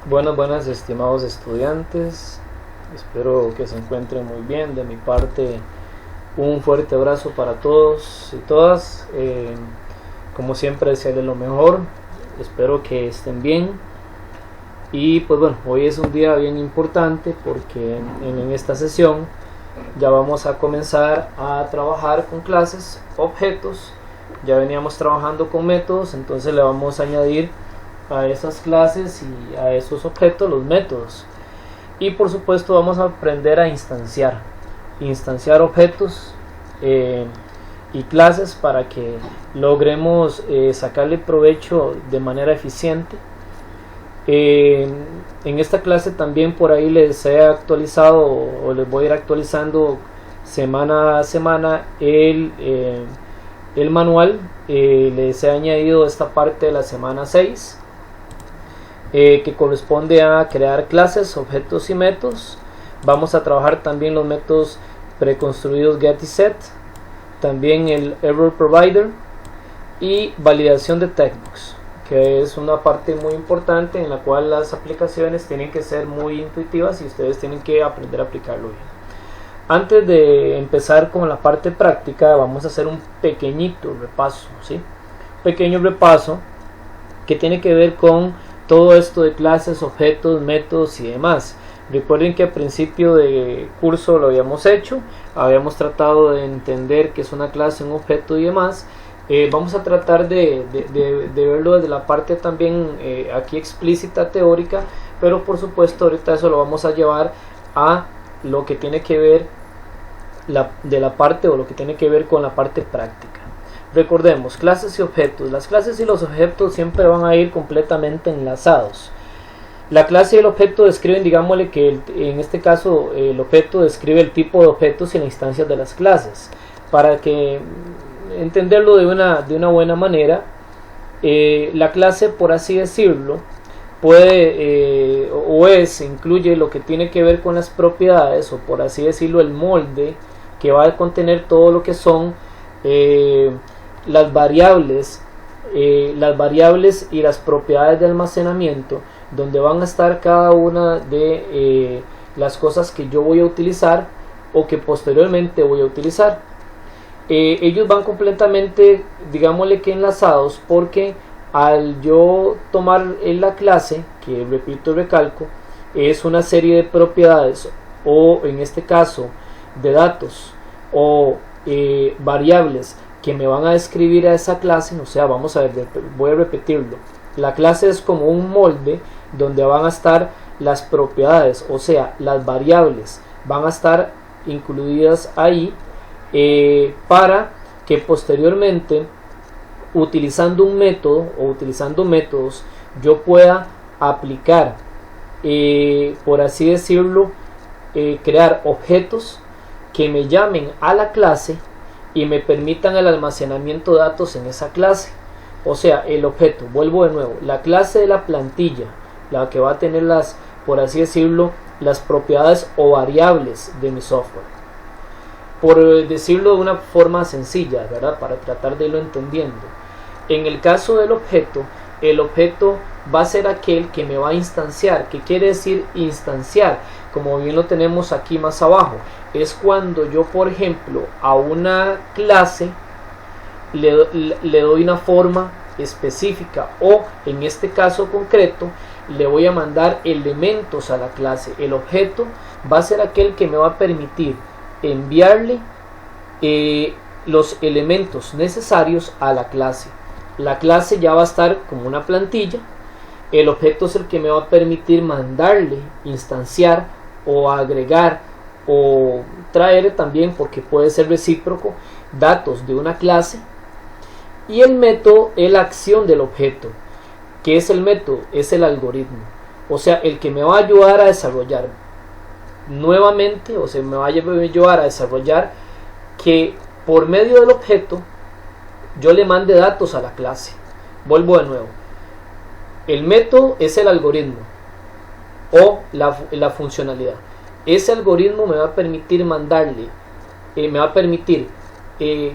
Buenas, estimados estudiantes. Espero que se encuentren muy bien. De mi parte, un fuerte abrazo para todos y todas. Como siempre, desearles lo mejor. Espero que estén bien. Y pues bueno, hoy es un día bien importante porque en esta sesión ya vamos a comenzar a trabajar con clases, objetos. Ya veníamos trabajando con métodos, entonces le vamos a añadir a esas clases y a esos objetos los métodos. Y por supuesto vamos a aprender a instanciar objetos y clases para que logremos sacarle provecho de manera eficiente. En esta clase también por ahí les he actualizado o les voy a ir actualizando semana a semana el manual. Les he añadido esta parte de la semana 6 que corresponde a crear clases, objetos y métodos. Vamos a trabajar también los métodos preconstruidos get y set, también el error provider y validación de textbooks, que es una parte muy importante en la cual las aplicaciones tienen que ser muy intuitivas y ustedes tienen que aprender a aplicarlo bien. Antes de empezar con la parte práctica, vamos a hacer un pequeñito repaso, ¿sí? Pequeño repaso que tiene que ver con todo esto de clases, objetos, métodos y demás. Recuerden que al principio de curso lo habíamos hecho, habíamos tratado de entender qué es una clase, un objeto y demás. Vamos a tratar de verlo desde la parte también aquí explícita, teórica, pero por supuesto ahorita eso lo vamos a llevar a lo que tiene que ver de la parte o lo que tiene que ver con la parte práctica. Recordemos, clases y objetos. Las clases y los objetos siempre van a ir completamente enlazados. La clase y el objeto describen, digámosle que en este caso el objeto describe el tipo de objetos y las instancias de las clases. Para que entenderlo de una buena manera, la clase, por así decirlo, puede incluye lo que tiene que ver con las propiedades, o por así decirlo, el molde que va a contener todo lo que son las variables y las propiedades de almacenamiento, donde van a estar cada una de las cosas que yo voy a utilizar o que posteriormente voy a utilizar. Ellos van completamente, digámosle que enlazados, porque al yo tomar en la clase, que repito y recalco, es una serie de propiedades o en este caso de datos o variables que me van a describir a esa clase. O sea, vamos a ver, voy a repetirlo. La clase es como un molde donde van a estar las propiedades, o sea, las variables van a estar incluidas ahí para que posteriormente, utilizando un método o utilizando métodos, yo pueda aplicar, por así decirlo, crear objetos que me llamen a la clase y me permitan el almacenamiento de datos en esa clase. O sea, el objeto, vuelvo de nuevo, la clase de la plantilla, la que va a tener las, por así decirlo, las propiedades o variables de mi software. Por decirlo de una forma sencilla, ¿verdad? Para tratar de irlo entendiendo. En el caso del objeto, el objeto va a ser aquel que me va a instanciar. ¿Qué quiere decir instanciar? Como bien lo tenemos aquí más abajo. Es cuando yo, por ejemplo, a una clase le doy una forma específica, o en este caso concreto le voy a mandar elementos a la clase. El objeto va a ser aquel que me va a permitir enviarle los elementos necesarios a la clase. La clase ya va a estar como una plantilla. El objeto es el que me va a permitir mandarle, instanciar o agregar o traer también, porque puede ser recíproco, datos de una clase. Y el método es la acción del objeto. ¿Qué es el método? Es el algoritmo, o sea, el que me va a ayudar a desarrollar nuevamente, o sea, me va a ayudar a desarrollar que por medio del objeto yo le mande datos a la clase. Vuelvo de nuevo, el método es el algoritmo o la funcionalidad. Ese algoritmo me va a permitir mandarle, me va a permitir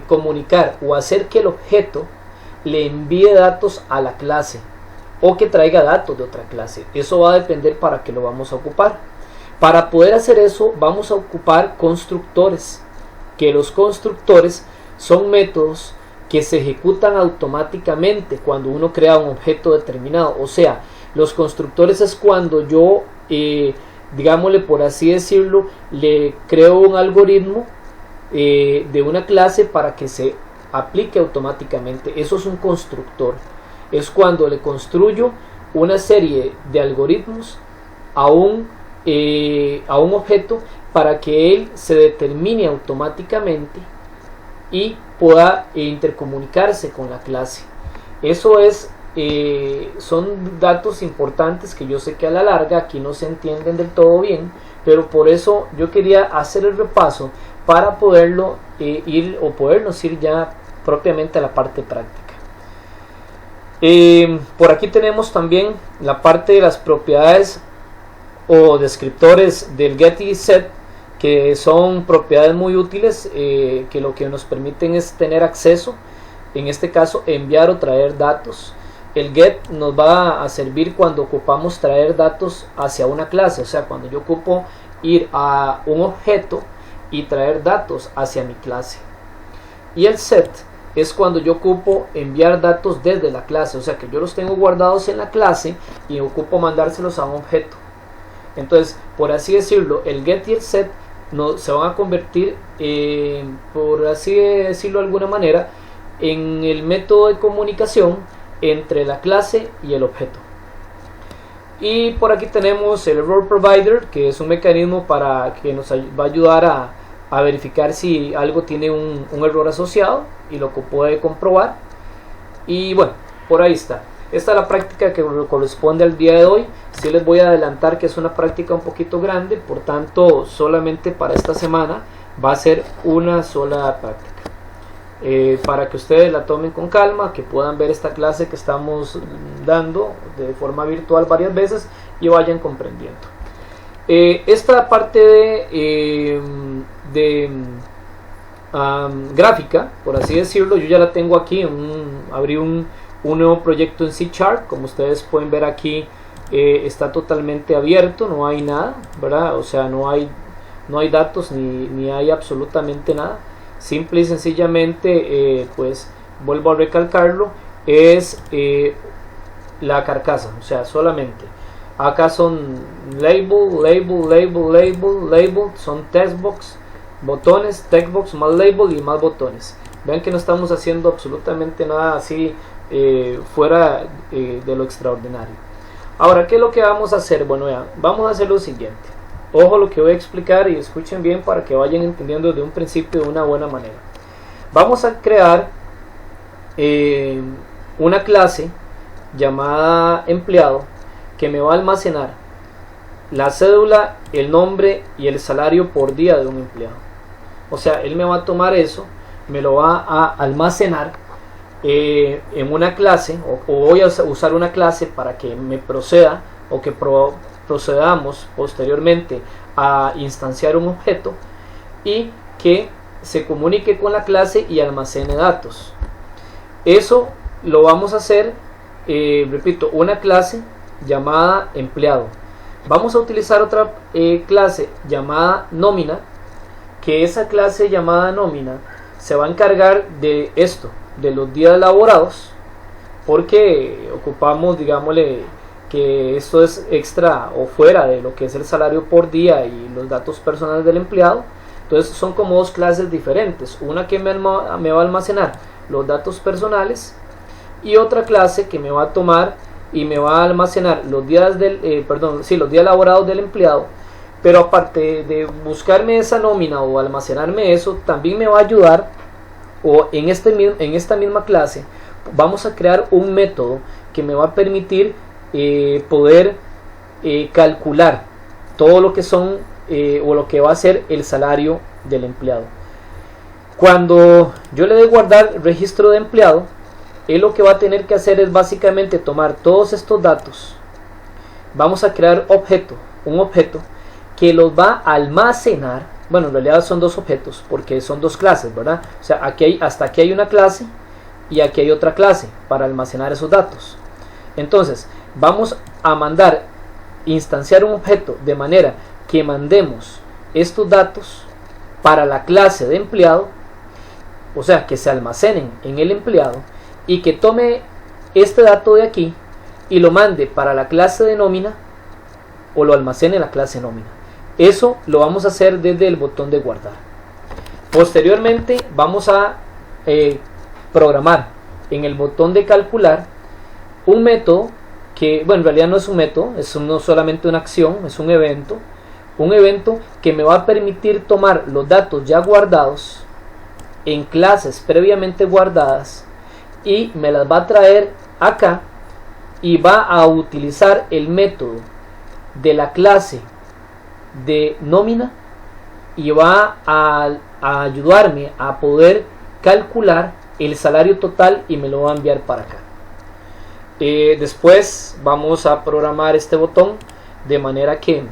comunicar o hacer que el objeto le envíe datos a la clase. o que traiga datos de otra clase. Eso va a depender para qué lo vamos a ocupar. Para poder hacer eso vamos a ocupar constructores, que los constructores son métodos que se ejecutan automáticamente cuando uno crea un objeto determinado. O sea, los constructores es cuando yo, digámosle por así decirlo, le creo un algoritmo de una clase para que se aplique automáticamente. Eso es un constructor. Es cuando le construyo una serie de algoritmos a un objeto para que él se determine automáticamente y pueda intercomunicarse con la clase. Eso es, son datos importantes que yo sé que a la larga aquí no se entienden del todo bien, pero por eso yo quería hacer el repaso para podernos ir ya propiamente a la parte práctica. Por aquí tenemos también la parte de las propiedades o descriptores del get y set, que son propiedades muy útiles, que lo que nos permiten es tener acceso, en este caso enviar o traer datos. El get nos va a servir cuando ocupamos traer datos hacia una clase, o sea, cuando yo ocupo ir a un objeto y traer datos hacia mi clase. Y el set es cuando yo ocupo enviar datos desde la clase, o sea que yo los tengo guardados en la clase y ocupo mandárselos a un objeto. Entonces, por así decirlo, el get y el set se van a convertir, por así decirlo de alguna manera, en el método de comunicación entre la clase y el objeto. Y por aquí tenemos el error provider, que es un mecanismo para que nos va a ayudar a verificar si algo tiene un error asociado y lo puede comprobar. Y bueno, por ahí está. Esta es la práctica que corresponde al día de hoy. Sí les voy a adelantar que es una práctica un poquito grande, por tanto solamente para esta semana va a ser una sola práctica. Para que ustedes la tomen con calma, que puedan ver esta clase que estamos dando de forma virtual varias veces y vayan comprendiendo. Esta parte de gráfica, por así decirlo, yo ya la tengo aquí. Abrí un nuevo proyecto en C#, como ustedes pueden ver aquí, está totalmente abierto, no hay nada, ¿verdad? O sea, no hay datos ni hay absolutamente nada. Simple y sencillamente, pues vuelvo a recalcarlo, es la carcasa, o sea, solamente. Acá son label, son textbox, botones, textbox más label y más botones. Vean que no estamos haciendo absolutamente nada así fuera de lo extraordinario. Ahora, ¿qué es lo que vamos a hacer? Bueno, ya, vamos a hacer lo siguiente. Ojo lo que voy a explicar y escuchen bien para que vayan entendiendo desde un principio de una buena manera. Vamos a crear una clase llamada empleado que me va a almacenar la cédula, el nombre y el salario por día de un empleado. O sea, él me va a tomar eso, me lo va a almacenar en una clase, o voy a usar una clase para que me proceda o que procedamos posteriormente a instanciar un objeto y que se comunique con la clase y almacene datos. Eso lo vamos a hacer, repito, una clase llamada empleado. Vamos a utilizar otra clase llamada nómina, que esa clase llamada nómina se va a encargar de esto, de los días laborados, porque ocupamos, digámosle, que esto es extra o fuera de lo que es el salario por día y los datos personales del empleado. Entonces son como dos clases diferentes, una que me va a almacenar los datos personales y otra clase que me va a tomar y me va a almacenar los días los días laborados del empleado. Pero aparte de buscarme esa nómina o almacenarme eso, también me va a ayudar, o en esta misma clase vamos a crear un método que me va a permitir poder calcular todo lo que son o lo que va a ser el salario del empleado. Cuando yo le dé guardar registro de empleado, él lo que va a tener que hacer es básicamente tomar todos estos datos. Vamos a crear un objeto que los va a almacenar. Bueno, en realidad son dos objetos porque son dos clases, ¿verdad? O sea, hasta aquí hay una clase y aquí hay otra clase para almacenar esos datos. Entonces, vamos a mandar instanciar un objeto de manera que mandemos estos datos para la clase de empleado, o sea que se almacenen en el empleado, y que tome este dato de aquí y lo mande para la clase de nómina, o lo almacene en la clase nómina. Eso lo vamos a hacer desde el botón de guardar. Posteriormente vamos a programar en el botón de calcular un método que, bueno, en realidad no es un método, es no solamente una acción, es un evento que me va a permitir tomar los datos ya guardados en clases previamente guardadas y me las va a traer acá y va a utilizar el método de la clase de nómina y va a ayudarme a poder calcular el salario total y me lo va a enviar para acá. Después vamos a programar este botón de manera que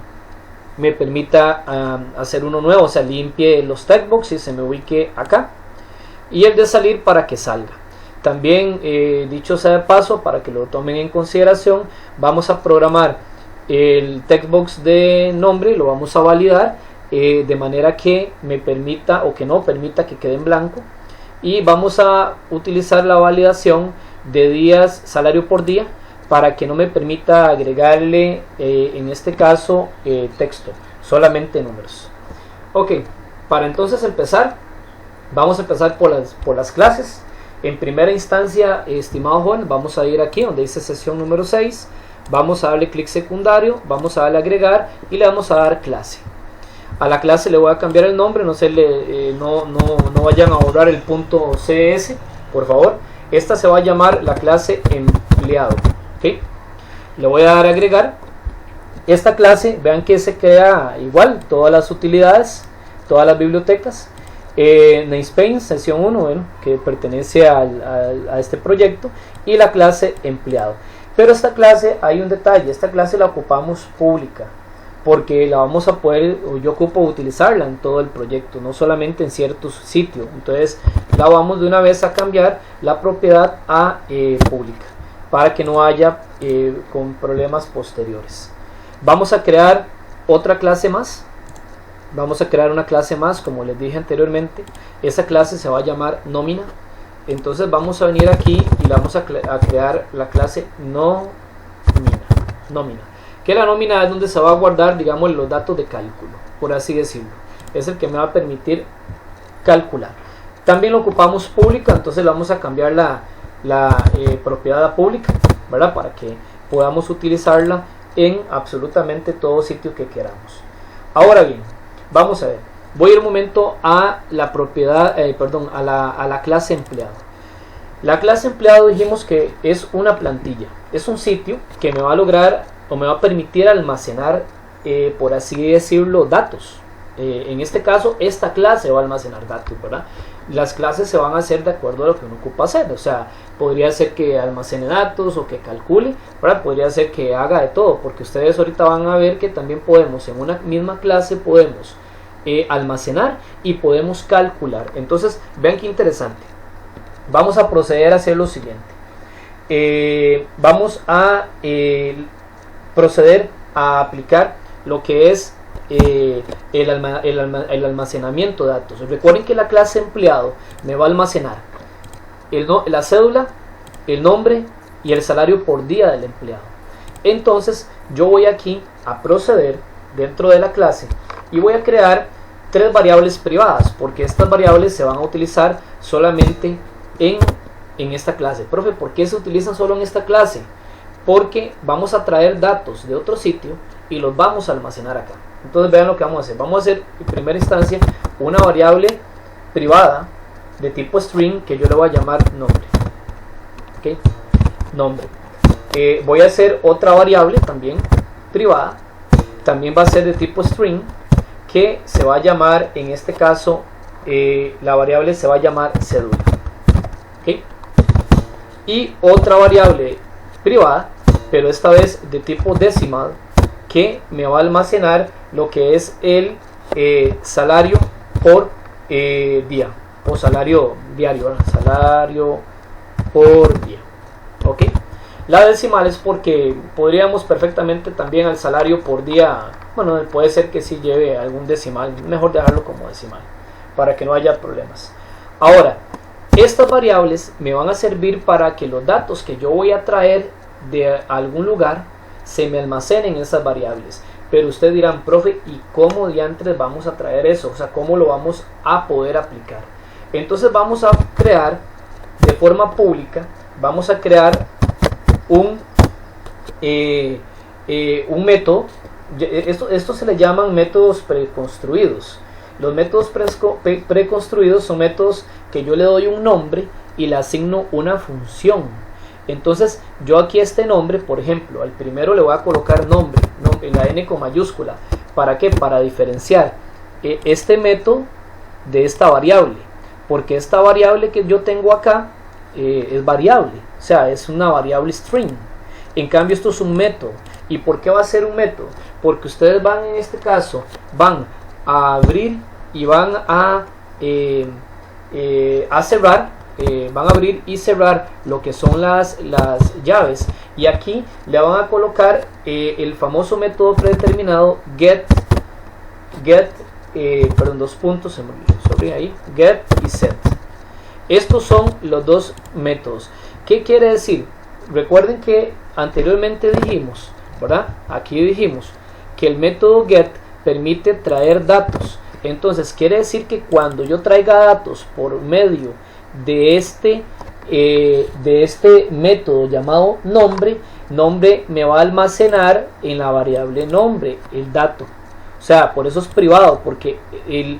me permita hacer uno nuevo, o sea, limpie los textbox y se me ubique acá, y el de salir para que salga. También, dicho sea de paso, para que lo tomen en consideración, vamos a programar el textbox de nombre, lo vamos a validar de manera que me permita o que no permita que quede en blanco, y vamos a utilizar la validación de días, salario por día, para que no me permita agregarle en este caso texto, solamente números. Ok, para entonces empezar, vamos a empezar por las clases. En primera instancia, estimado joven, vamos a ir aquí donde dice sesión número 6, vamos a darle clic secundario, vamos a darle agregar y le vamos a dar clase. A la clase le voy a cambiar el nombre, no vayan a borrar el punto CS, por favor. Esta se va a llamar la clase empleado. ¿Okay? Le voy a dar a agregar. Esta clase, vean que se crea igual, todas las utilidades, todas las bibliotecas. Namespace sesión 1, bueno, que pertenece a este proyecto, y la clase empleado. Pero esta clase, hay un detalle, esta clase la ocupamos pública, porque la vamos a poder, o yo ocupo utilizarla en todo el proyecto, no solamente en ciertos sitios. Entonces la vamos de una vez a cambiar la propiedad a pública, para que no haya con problemas posteriores. Vamos a crear otra clase más. Vamos a crear una clase más, como les dije anteriormente. Esa clase se va a llamar nómina. Entonces vamos a venir aquí y le vamos a crear la clase nómina. Que la nómina es donde se va a guardar, digamos, los datos de cálculo, por así decirlo. Es el que me va a permitir calcular. También lo ocupamos pública, entonces le vamos a cambiar la propiedad a pública, ¿verdad? Para que podamos utilizarla en absolutamente todo sitio que queramos. Ahora bien, vamos a ver. Voy a ir un momento a la propiedad, a la clase empleado. La clase empleado dijimos que es una plantilla, es un sitio que me va a lograr o me va a permitir almacenar, por así decirlo, datos. En este caso, esta clase va a almacenar datos, ¿verdad? Las clases se van a hacer de acuerdo a lo que uno ocupa hacer. O sea, podría ser que almacene datos o que calcule, ¿verdad? Podría ser que haga de todo, porque ustedes ahorita van a ver que también podemos, en una misma clase, podemos almacenar y podemos calcular. Entonces, vean qué interesante. Vamos a proceder a hacer lo siguiente. Vamos a proceder a aplicar lo que es el almacenamiento de datos. Recuerden que la clase empleado me va a almacenar la cédula, el nombre y el salario por día del empleado. Entonces yo voy aquí a proceder dentro de la clase y voy a crear 3 variables privadas, porque estas variables se van a utilizar solamente en esta clase. Profe, ¿por qué se utilizan solo en esta clase? Porque vamos a traer datos de otro sitio y los vamos a almacenar acá. Entonces vean lo que vamos a hacer. Vamos a hacer en primera instancia una variable privada de tipo string que yo le voy a llamar nombre. ¿Okay? Nombre. Voy a hacer otra variable también privada, también va a ser de tipo string, que se va a llamar, en este caso la variable se va a llamar cédula. ¿Okay? Y otra variable privada, pero esta vez de tipo decimal, que me va a almacenar lo que es el salario por día, o salario diario, ¿verdad? Salario por día. ¿Ok? La decimal es porque podríamos perfectamente también al salario por día, bueno, puede ser que sí lleve algún decimal, mejor dejarlo como decimal para que no haya problemas. Ahora, estas variables me van a servir para que los datos que yo voy a traer de algún lugar se me almacenen en esas variables. Pero ustedes dirán, profe, ¿y cómo diantres vamos a traer eso? O sea, ¿cómo lo vamos a poder aplicar? Entonces vamos a crear de forma pública, vamos a crear un método. Esto se le llaman métodos preconstruidos. Los métodos preconstruidos son métodos que yo le doy un nombre y le asigno una función. Entonces yo aquí este nombre, por ejemplo, al primero le voy a colocar nombre, la n con mayúscula. ¿Para qué? Para diferenciar este método de esta variable, porque esta variable que yo tengo acá es variable, o sea, es una variable string. En cambio esto es un método. ¿Y por qué va a ser un método? Porque ustedes van, en este caso, van a abrir y van a cerrar, van a abrir y cerrar lo que son las llaves, y aquí le van a colocar el famoso método predeterminado get, dos puntos, ahí, get y set. Estos son los dos métodos. ¿Qué quiere decir? Recuerden que anteriormente dijimos, ¿verdad? Aquí dijimos que el método get permite traer datos. Entonces quiere decir que cuando yo traiga datos por medio de este método llamado nombre me va a almacenar en la variable nombre el dato. O sea, por eso es privado, porque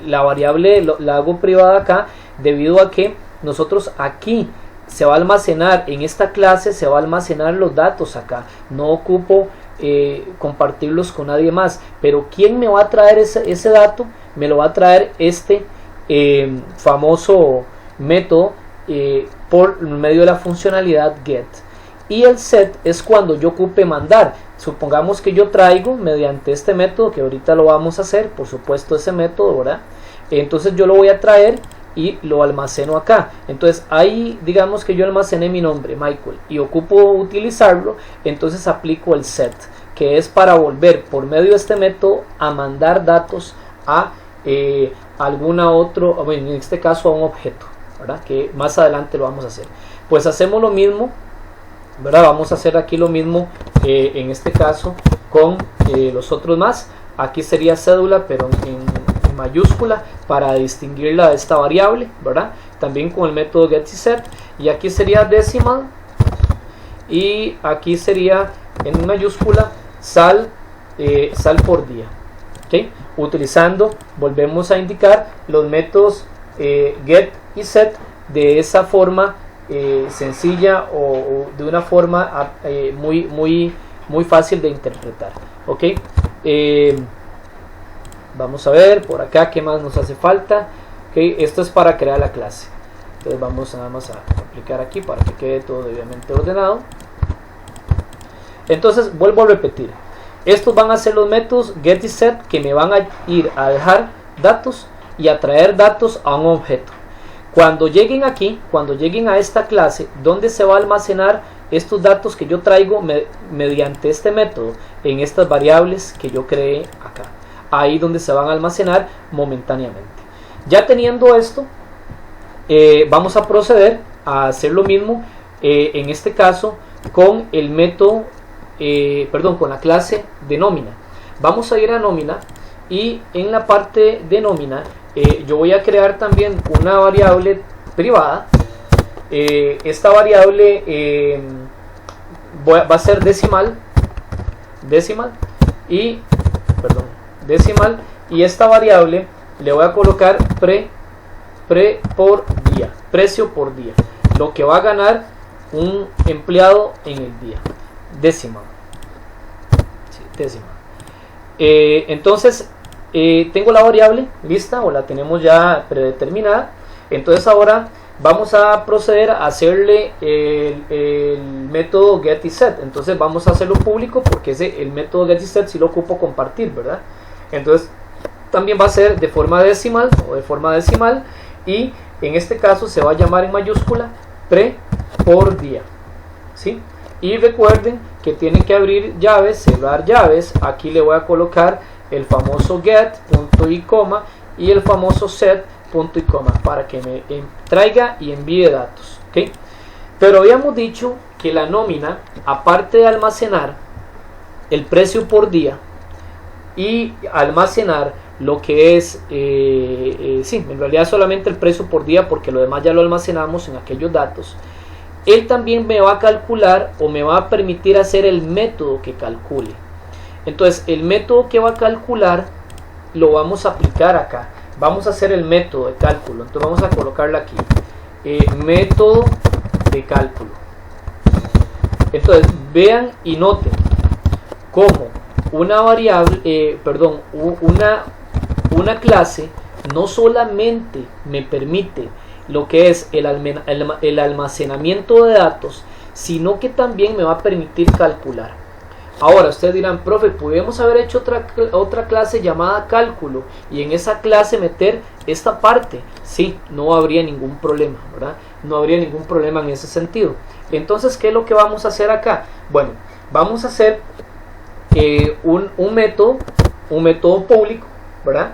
la variable la hago privada acá debido a que nosotros aquí se va a almacenar, en esta clase se va a almacenar los datos acá. No ocupo compartirlos con nadie más, pero ¿quién me va a traer ese dato? Me lo va a traer este famoso método por medio de la funcionalidad get. Y el set es cuando yo ocupe mandar. Supongamos que yo traigo mediante este método, que ahorita lo vamos a hacer, por supuesto ese método, ¿verdad? Entonces yo lo voy a traer y lo almaceno acá. Entonces ahí digamos que yo almacené mi nombre, Michael, y ocupo utilizarlo. Entonces aplico el set, que es para volver por medio de este método a mandar datos a alguna otro, bueno, en este caso a un objeto, ¿verdad? Que más adelante lo vamos a hacer. Pues hacemos lo mismo, ¿verdad? Vamos a hacer aquí lo mismo en este caso con los otros más. Aquí sería cédula, pero en mayúscula, para distinguirla de esta variable, ¿verdad? También con el método get y set. Y aquí sería decimal, y aquí sería en mayúscula sal por día. ¿Okay? Utilizando, volvemos a indicar los métodos get y set de esa forma sencilla, o de una forma muy fácil de interpretar. ¿Ok? Vamos a ver por acá qué más nos hace falta. ¿Okay? Esto es para crear la clase. Entonces vamos nada más a aplicar aquí para que quede todo debidamente ordenado. Entonces vuelvo a repetir. Estos van a ser los métodos get y set, que me van a ir a dejar datos y a traer datos a un objeto. Cuando lleguen aquí, cuando lleguen a esta clase, donde se va a almacenar estos datos que yo traigo mediante este método, en estas variables que yo creé acá. Ahí donde se van a almacenar momentáneamente. Ya teniendo esto, vamos a proceder a hacer lo mismo, en este caso, con el método, con la clase de nómina. Vamos a ir a nómina, y en la parte de nómina yo voy a crear también una variable privada. Esta variable va a ser decimal, y esta variable le voy a colocar por día, precio por día, lo que va a ganar un empleado en el día, decimal. Entonces tengo la variable lista, o la tenemos ya predeterminada. Entonces ahora vamos a proceder a hacerle el método get y set. Entonces vamos a hacerlo público, porque el método get y set si lo ocupo compartir, ¿verdad? Entonces también va a ser de forma decimal, y en este caso se va a llamar en mayúscula por día, ¿sí? Y recuerden que tienen que abrir llaves, cerrar llaves. Aquí le voy a colocar el famoso get, punto y coma, y el famoso set, punto y coma, para que me traiga y envíe datos, ¿okay? Pero habíamos dicho que la nómina, aparte de almacenar el precio por día y almacenar lo que es, sí, en realidad solamente el precio por día, porque lo demás ya lo almacenamos en aquellos datos, él también me va a calcular o me va a permitir hacer el método que calcule. Entonces el método que va a calcular lo vamos a aplicar acá. Vamos a hacer el método de cálculo. Entonces vamos a colocarlo aquí. Método de cálculo. Entonces vean y noten cómo una variable, una clase no solamente me permite lo que es el almacenamiento de datos, sino que también me va a permitir calcular. Ahora ustedes dirán, profe, ¿podemos haber hecho otra clase llamada cálculo y en esa clase meter esta parte? Sí, no habría ningún problema, ¿verdad? No habría ningún problema en ese sentido. Entonces, ¿qué es lo que vamos a hacer acá? Bueno, vamos a hacer un método público, ¿verdad?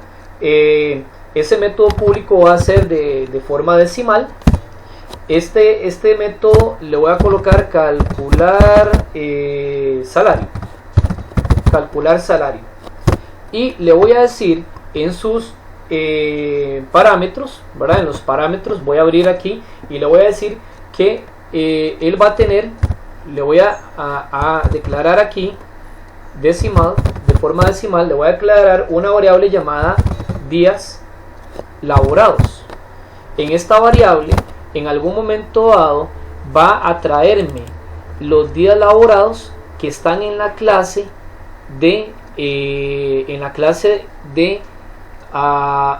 Ese método público va a ser de forma decimal. Este método le voy a colocar calcular salario. Calcular salario. Y le voy a decir en sus parámetros, ¿verdad? En los parámetros voy a abrir aquí y le voy a decir que él va a tener, le voy a declarar aquí decimal, de forma decimal, le voy a declarar una variable llamada días laborados. En esta variable, en algún momento dado, va a traerme los días laborados que están en la clase de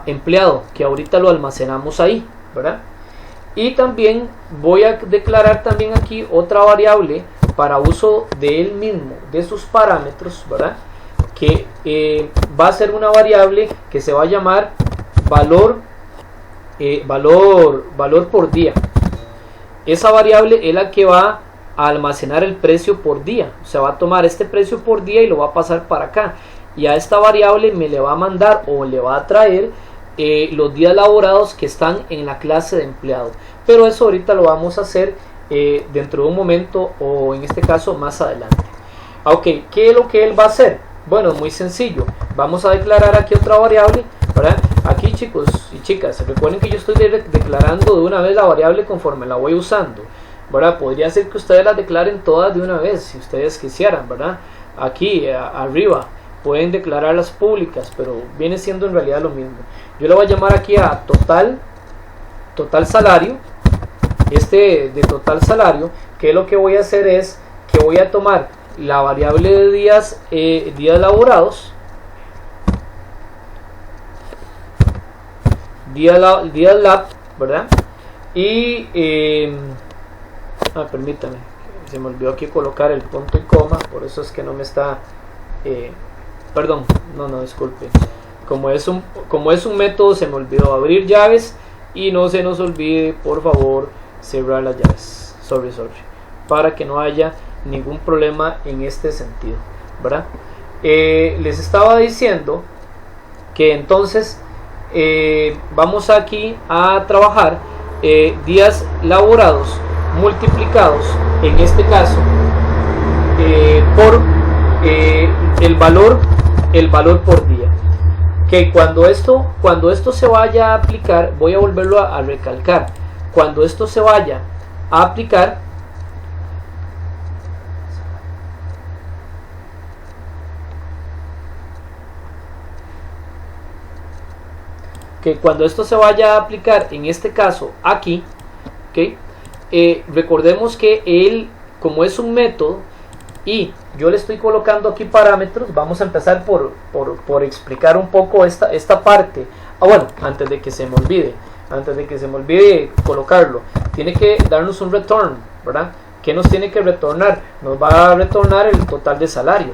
empleado, que ahorita lo almacenamos ahí, ¿verdad? Y también voy a declarar también aquí otra variable para uso de él mismo, de sus parámetros, ¿verdad? Que va a ser una variable que se va a llamar valor por día. Esa variable es la que va a almacenar el precio por día. O sea, va a tomar este precio por día y lo va a pasar para acá. Y a esta variable me le va a mandar o le va a traer los días laborados que están en la clase de empleado. Pero eso ahorita lo vamos a hacer dentro de un momento, o en este caso más adelante. Ok, ¿qué es lo que él va a hacer? Bueno, muy sencillo. Vamos a declarar aquí otra variable, ¿verdad? Aquí, chicos y chicas, recuerden que yo estoy declarando de una vez la variable conforme la voy usando, ¿verdad? Podría ser que ustedes las declaren todas de una vez si ustedes quisieran, ¿verdad? Aquí arriba pueden declararlas públicas, pero viene siendo en realidad lo mismo. Yo le voy a llamar aquí a total salario. De total salario, que lo que voy a hacer es que voy a tomar la variable de días laborados, días lab, ¿verdad? Y permítame, se me olvidó aquí colocar el punto y coma, por eso es que no me está perdón, no, disculpe. Como es un método, se me olvidó abrir llaves, y no se nos olvide, por favor, cerrar las llaves. Sorry, para que no haya ningún problema en este sentido, ¿verdad? Les estaba diciendo que entonces vamos aquí a trabajar días laborados multiplicados, en este caso por el valor por día. Que cuando esto se vaya a aplicar, voy a volverlo a recalcar, cuando esto se vaya a aplicar, en este caso aquí, ¿okay? Recordemos que él, como es un método y yo le estoy colocando aquí parámetros, vamos a empezar por explicar un poco esta parte. Bueno, antes de que se me olvide colocarlo, tiene que darnos un return, ¿verdad? ¿Qué nos tiene que retornar? Nos va a retornar el total de salario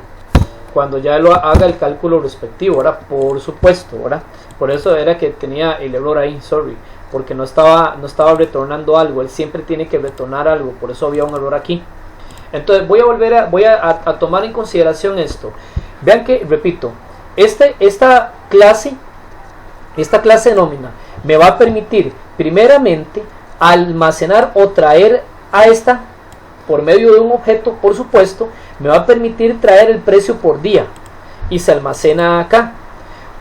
cuando ya lo haga el cálculo respectivo, ¿verdad? Por supuesto, ¿verdad? Por eso era que tenía el error ahí, sorry, porque no estaba retornando algo. Él siempre tiene que retornar algo, por eso había un error aquí. Entonces voy a tomar en consideración esto. Vean que, repito, esta clase de nómina me va a permitir primeramente almacenar o traer a esta por medio de un objeto, por supuesto, me va a permitir traer el precio por día y se almacena acá.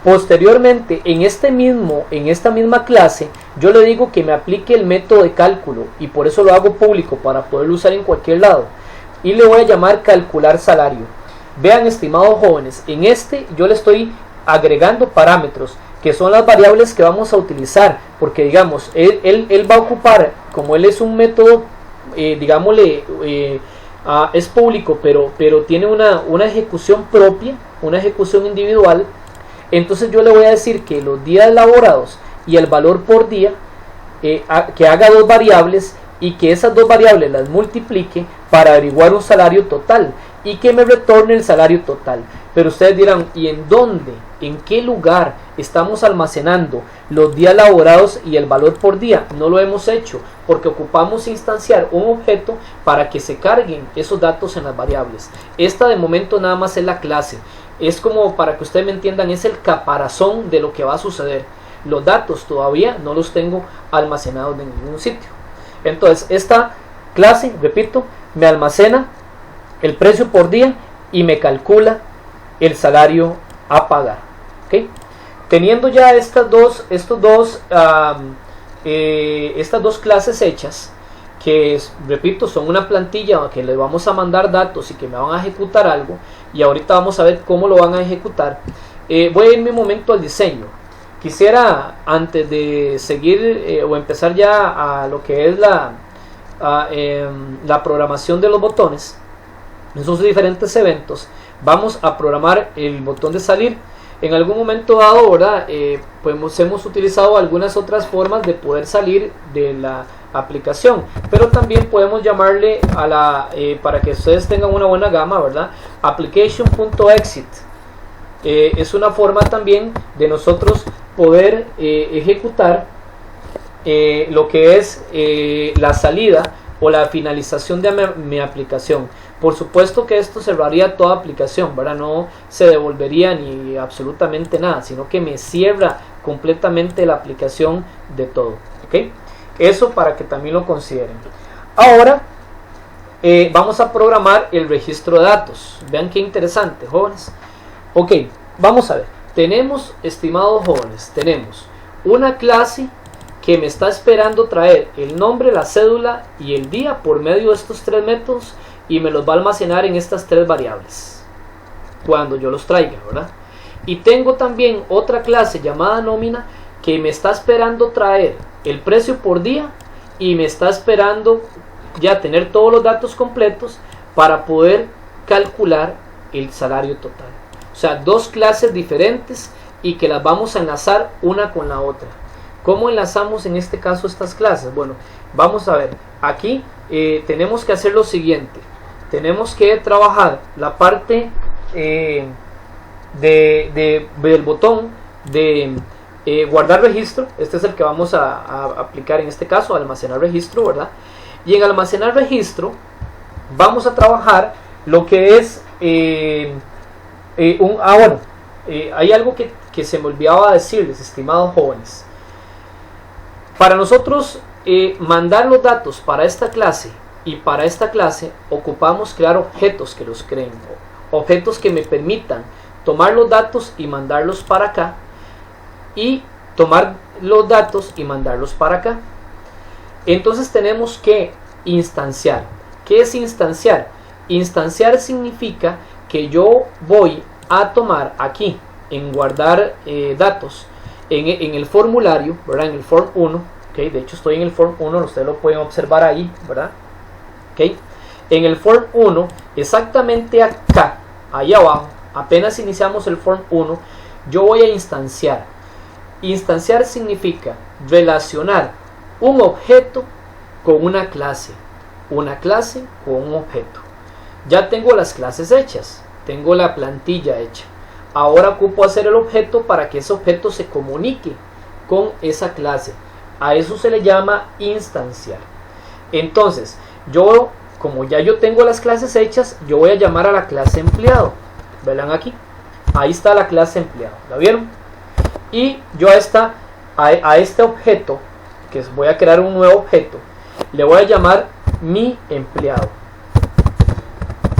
Posteriormente, en esta misma clase, yo le digo que me aplique el método de cálculo y por eso lo hago público para poderlo usar en cualquier lado. Y le voy a llamar calcular salario. Vean, estimados jóvenes, en yo le estoy agregando parámetros que son las variables que vamos a utilizar, porque digamos, él va a ocupar, como él es un método, digámosle, es público, pero tiene una ejecución propia, una ejecución individual. Entonces yo le voy a decir que los días laborados y el valor por día, que haga dos variables y que esas dos variables las multiplique para averiguar un salario total y que me retorne el salario total. Pero ustedes dirán, ¿y en dónde? ¿En qué lugar estamos almacenando los días laborados y el valor por día? No lo hemos hecho porque ocupamos instanciar un objeto para que se carguen esos datos en las variables. Esta de momento nada más es la clase. Es como, para que ustedes me entiendan, es el caparazón de lo que va a suceder. Los datos todavía no los tengo almacenados en ningún sitio. Entonces esta clase, repito, me almacena el precio por día y me calcula el salario a pagar. ¿Okay? Teniendo ya estas dos clases hechas, que repito, son una plantilla que le vamos a mandar datos y que me van a ejecutar algo, y ahorita vamos a ver cómo lo van a ejecutar. Voy a irme un momento al diseño. Quisiera, antes de seguir o empezar ya a lo que es la programación de los botones, esos diferentes eventos, vamos a programar el botón de salir. En algún momento dado, ¿verdad? Pues hemos utilizado algunas otras formas de poder salir de la aplicación, pero también podemos llamarle para que ustedes tengan una buena gama, ¿verdad? Application.exit. Es una forma también de nosotros poder ejecutar lo que es la salida o la finalización de mi aplicación. Por supuesto que esto cerraría toda aplicación, ¿verdad? No se devolvería ni absolutamente nada, sino que me cierra completamente la aplicación de todo. ¿Okay? Eso para que también lo consideren. Ahora vamos a programar el registro de datos. Vean qué interesante, jóvenes. Ok, vamos a ver. Tenemos, estimados jóvenes, tenemos una clase que me está esperando traer el nombre, la cédula y el día por medio de estos tres métodos, y me los va a almacenar en estas tres variables cuando yo los traiga, ¿verdad? Y tengo también otra clase llamada nómina que me está esperando traer el precio por día y me está esperando ya tener todos los datos completos para poder calcular el salario total. O sea, dos clases diferentes y que las vamos a enlazar una con la otra. ¿Cómo enlazamos en este caso estas clases? Bueno, vamos a ver. Aquí tenemos que hacer lo siguiente. Tenemos que trabajar la parte del botón de guardar registro. Este es el que vamos a aplicar en este caso, almacenar registro, ¿verdad? Y en almacenar registro vamos a trabajar lo que es hay algo que se me olvidaba decirles, estimados jóvenes. Para nosotros mandar los datos para esta clase y para esta clase ocupamos crear objetos que los creen, objetos que me permitan tomar los datos y mandarlos para acá, y tomar los datos y mandarlos para acá. Entonces tenemos que instanciar. ¿Qué es instanciar? Instanciar significa que yo voy a tomar aquí en guardar datos en el formulario, ¿verdad? En el form 1, ¿okay? De hecho estoy en el form 1, ustedes lo pueden observar ahí, ¿verdad? ¿Okay? En el form 1, exactamente acá, ahí abajo, apenas iniciamos el form 1, yo voy a instanciar. Instanciar significa relacionar un objeto con una clase con un objeto. Ya tengo las clases hechas, tengo la plantilla hecha. Ahora ocupo hacer el objeto para que ese objeto se comunique con esa clase. A eso se le llama instanciar. Entonces, yo como ya yo tengo las clases hechas, yo voy a llamar a la clase empleado. Vean aquí, ahí está la clase empleado, ¿la vieron? Y yo a este objeto, que voy a crear un nuevo objeto, le voy a llamar mi empleado.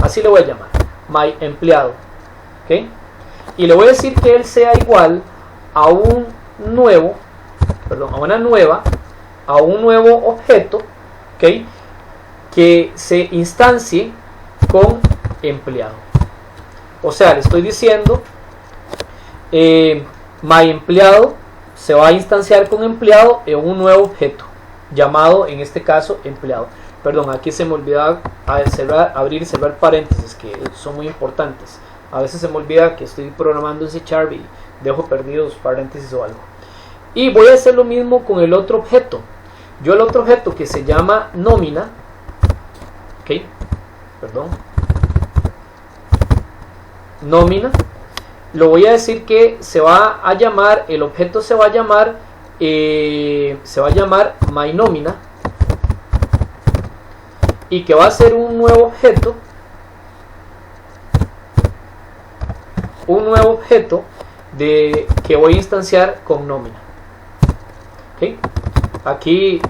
Así le voy a llamar, my empleado. ¿Okay? Y le voy a decir que él sea igual a un nuevo objeto, ¿okay? Que se instancie con empleado. O sea, le estoy diciendo my empleado se va a instanciar con empleado en un nuevo objeto llamado, en este caso, empleado. Perdón, aquí se me olvidaba abrir y cerrar paréntesis, que son muy importantes. A veces se me olvida que estoy programando en C# y dejo perdidos paréntesis o algo. Y voy a hacer lo mismo con el otro objeto. Yo el otro objeto que se llama nómina, ¿ok? Perdón. Nómina, lo voy a decir que se va a llamar, el objeto se va a llamar myNómina, y que va a ser un nuevo objeto que voy a instanciar con nómina. ¿Okay? Aquí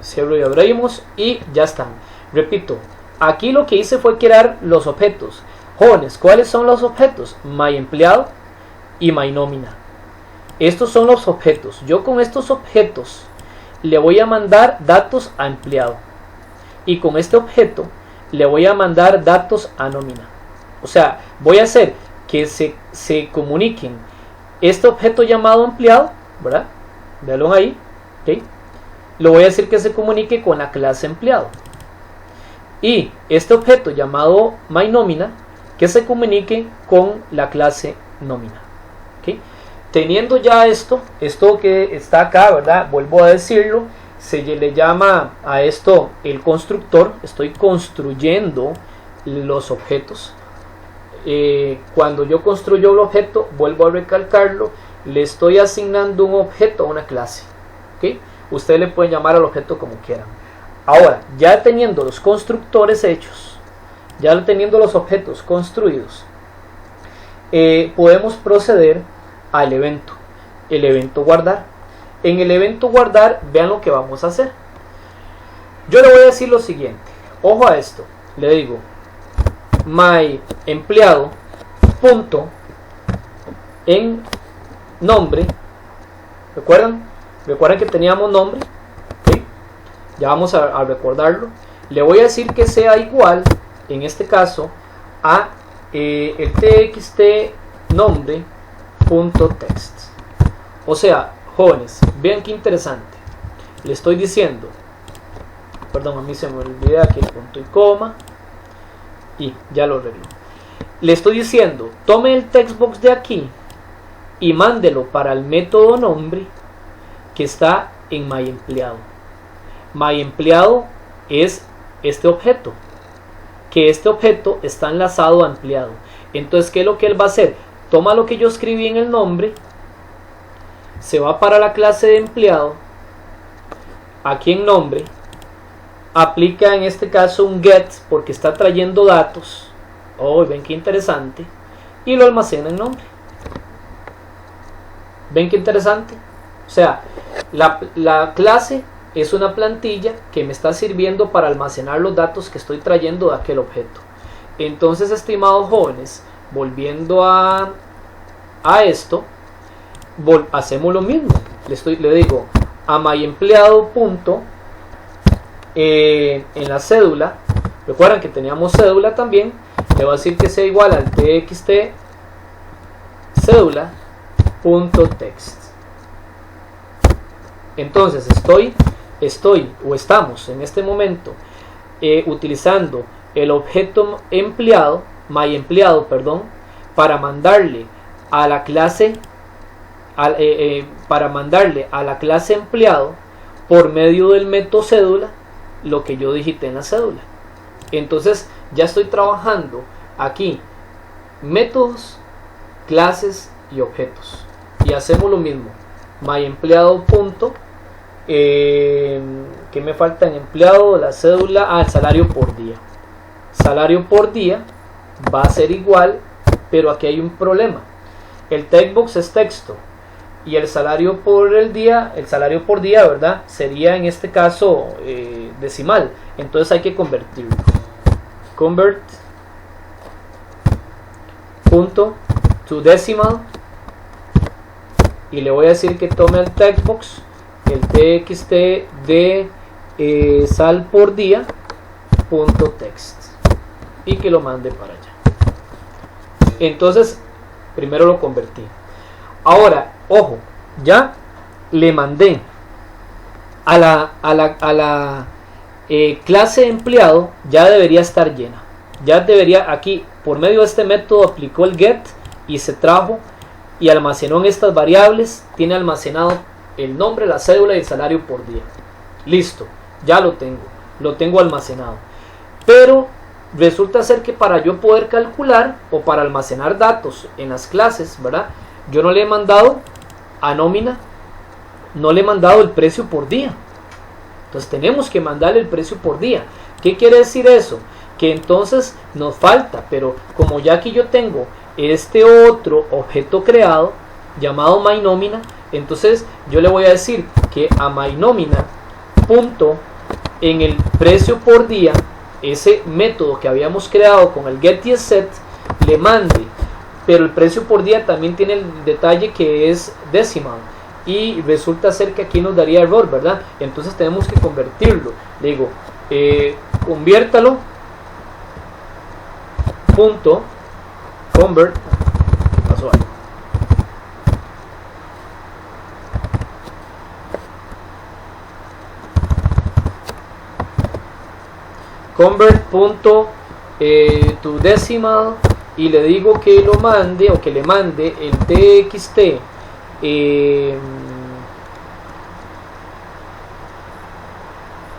cierro y abrimos y ya están. Repito, aquí lo que hice fue crear los objetos. Jóvenes, ¿cuáles son los objetos? myEmpleado y myNómina. Estos son los objetos. Yo con estos objetos le voy a mandar datos a empleado, y con este objeto le voy a mandar datos a nómina. O sea, voy a hacer que se comuniquen este objeto llamado empleado, ¿verdad? Véanlo ahí, ¿okay? Lo voy a decir que se comunique con la clase empleado, y este objeto llamado myNómina que se comunique con la clase nómina. ¿Okay? Teniendo ya esto que está acá, ¿verdad? Vuelvo a decirlo, se le llama a esto el constructor. Estoy construyendo los objetos. Cuando yo construyo el objeto, vuelvo a recalcarlo, le estoy asignando un objeto a una clase. ¿Okay? Ustedes le pueden llamar al objeto como quieran. Ahora, ya teniendo los constructores hechos, ya teniendo los objetos construidos, podemos proceder al evento. El evento guardar. En el evento guardar, vean lo que vamos a hacer. Yo le voy a decir lo siguiente. Ojo a esto. Le digo myEmpleado punto en nombre. ¿Recuerdan que teníamos nombre? ¿Sí? Ya vamos a recordarlo. Le voy a decir que sea igual, en este caso, a el txt nombre.text. O sea, jóvenes, vean qué interesante. Le estoy diciendo, perdón, a mí se me olvida aquí el punto y coma, y ya lo arreglo. Le estoy diciendo, tome el textbox de aquí y mándelo para el método nombre que está en myEmpleado. myEmpleado es este objeto, que este objeto está enlazado a empleado. Entonces, ¿qué es lo que él va a hacer? Toma lo que yo escribí en el nombre, se va para la clase de empleado, aquí en nombre, aplica en este caso un get, porque está trayendo datos. Oh, ven qué interesante, y lo almacena en nombre. Ven qué interesante. O sea, la clase es una plantilla que me está sirviendo para almacenar los datos que estoy trayendo de aquel objeto. Entonces, estimados jóvenes, volviendo a esto, hacemos lo mismo. Le digo a myEmpleado punto en la cédula. Recuerdan que teníamos cédula también. Le voy a decir que sea igual al txt cédula.text. Entonces estamos en este momento utilizando el objeto empleado, myEmpleado, para mandarle a la clase empleado por medio del método cédula lo que yo digité en la cédula. Entonces ya estoy trabajando aquí métodos, clases y objetos, y hacemos lo mismo. myEmpleado punto ¿qué me falta en empleado? La cédula, el salario por día. salario por día va a ser igual, pero aquí hay un problema. El textbox es texto y el salario por día, ¿verdad? Sería en este caso decimal. Entonces hay que convertirlo. Convert punto to decimal, y le voy a decir que tome el textbox, el txt de sal por día punto text, y que lo mande para allá. Entonces primero lo convertí. Ahora, ojo, ya le mandé a la clase empleado, ya debería estar llena. Ya debería, aquí por medio de este método aplicó el get y se trajo y almacenó en estas variables. Tiene almacenado el nombre, la cédula y el salario por día. Listo, ya lo tengo almacenado. Pero resulta ser que para yo poder calcular o para almacenar datos en las clases, ¿verdad? Yo no le he mandado a nómina, no le he mandado el precio por día. Entonces tenemos que mandarle el precio por día. ¿Qué quiere decir eso? Que entonces nos falta, pero como ya aquí yo tengo este otro objeto creado llamado myNomina, entonces yo le voy a decir que a myNomina punto en el precio por día, ese método que habíamos creado con el get y set, le mande, pero el precio por día también tiene el detalle que es decimal, y resulta ser que aquí nos daría error, ¿verdad? Entonces tenemos que convertirlo. Le digo, conviértalo punto convert, pasó ahí, convert punto to decimal, y le digo que lo mande o que le mande el txt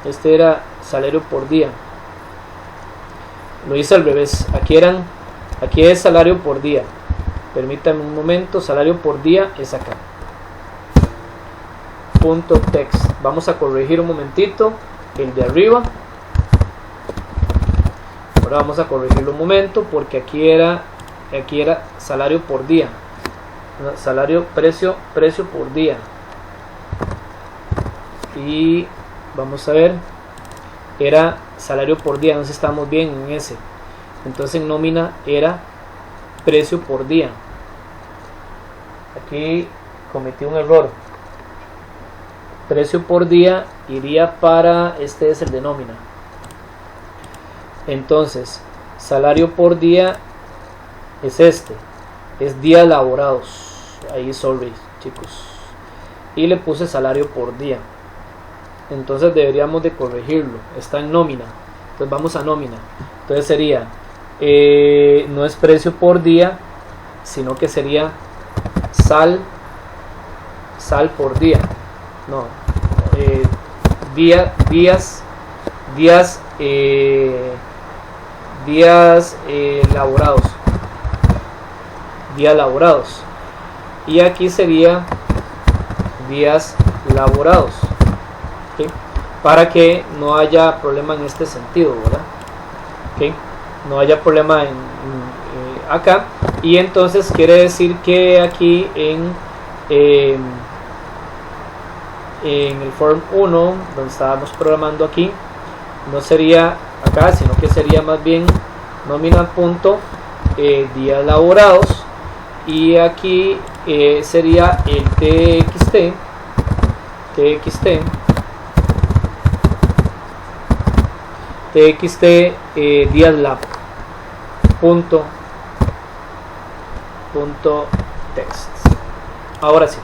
este era salario por día, lo hice al revés, aquí es salario por día, permítanme un momento, salario por día es acá, punto text. Vamos a corregir un momentito el de arriba. Ahora vamos a corregirlo un momento porque aquí era salario por día, salario precio por día, y vamos a ver, era salario por día, no sé si estamos bien en ese. Entonces en nómina era precio por día. Aquí cometí un error. Precio por día iría para, este es el de nómina. Entonces salario por día es este, es días laborados. Ahí sorry chicos, y le puse salario por día. Entonces deberíamos de corregirlo, está en nómina. Entonces vamos a nómina. Entonces sería no es precio por día, sino que sería sal por día, no, días laborados, y aquí sería días laborados, ¿okay? Para que no haya problema en este sentido, ¿verdad? ¿Okay? No haya problema acá, y entonces quiere decir que aquí en el form 1 donde estábamos programando aquí, no sería acá, sino que sería más bien nómina punto días laborados, y aquí sería el txt días lab punto text. Ahora sí,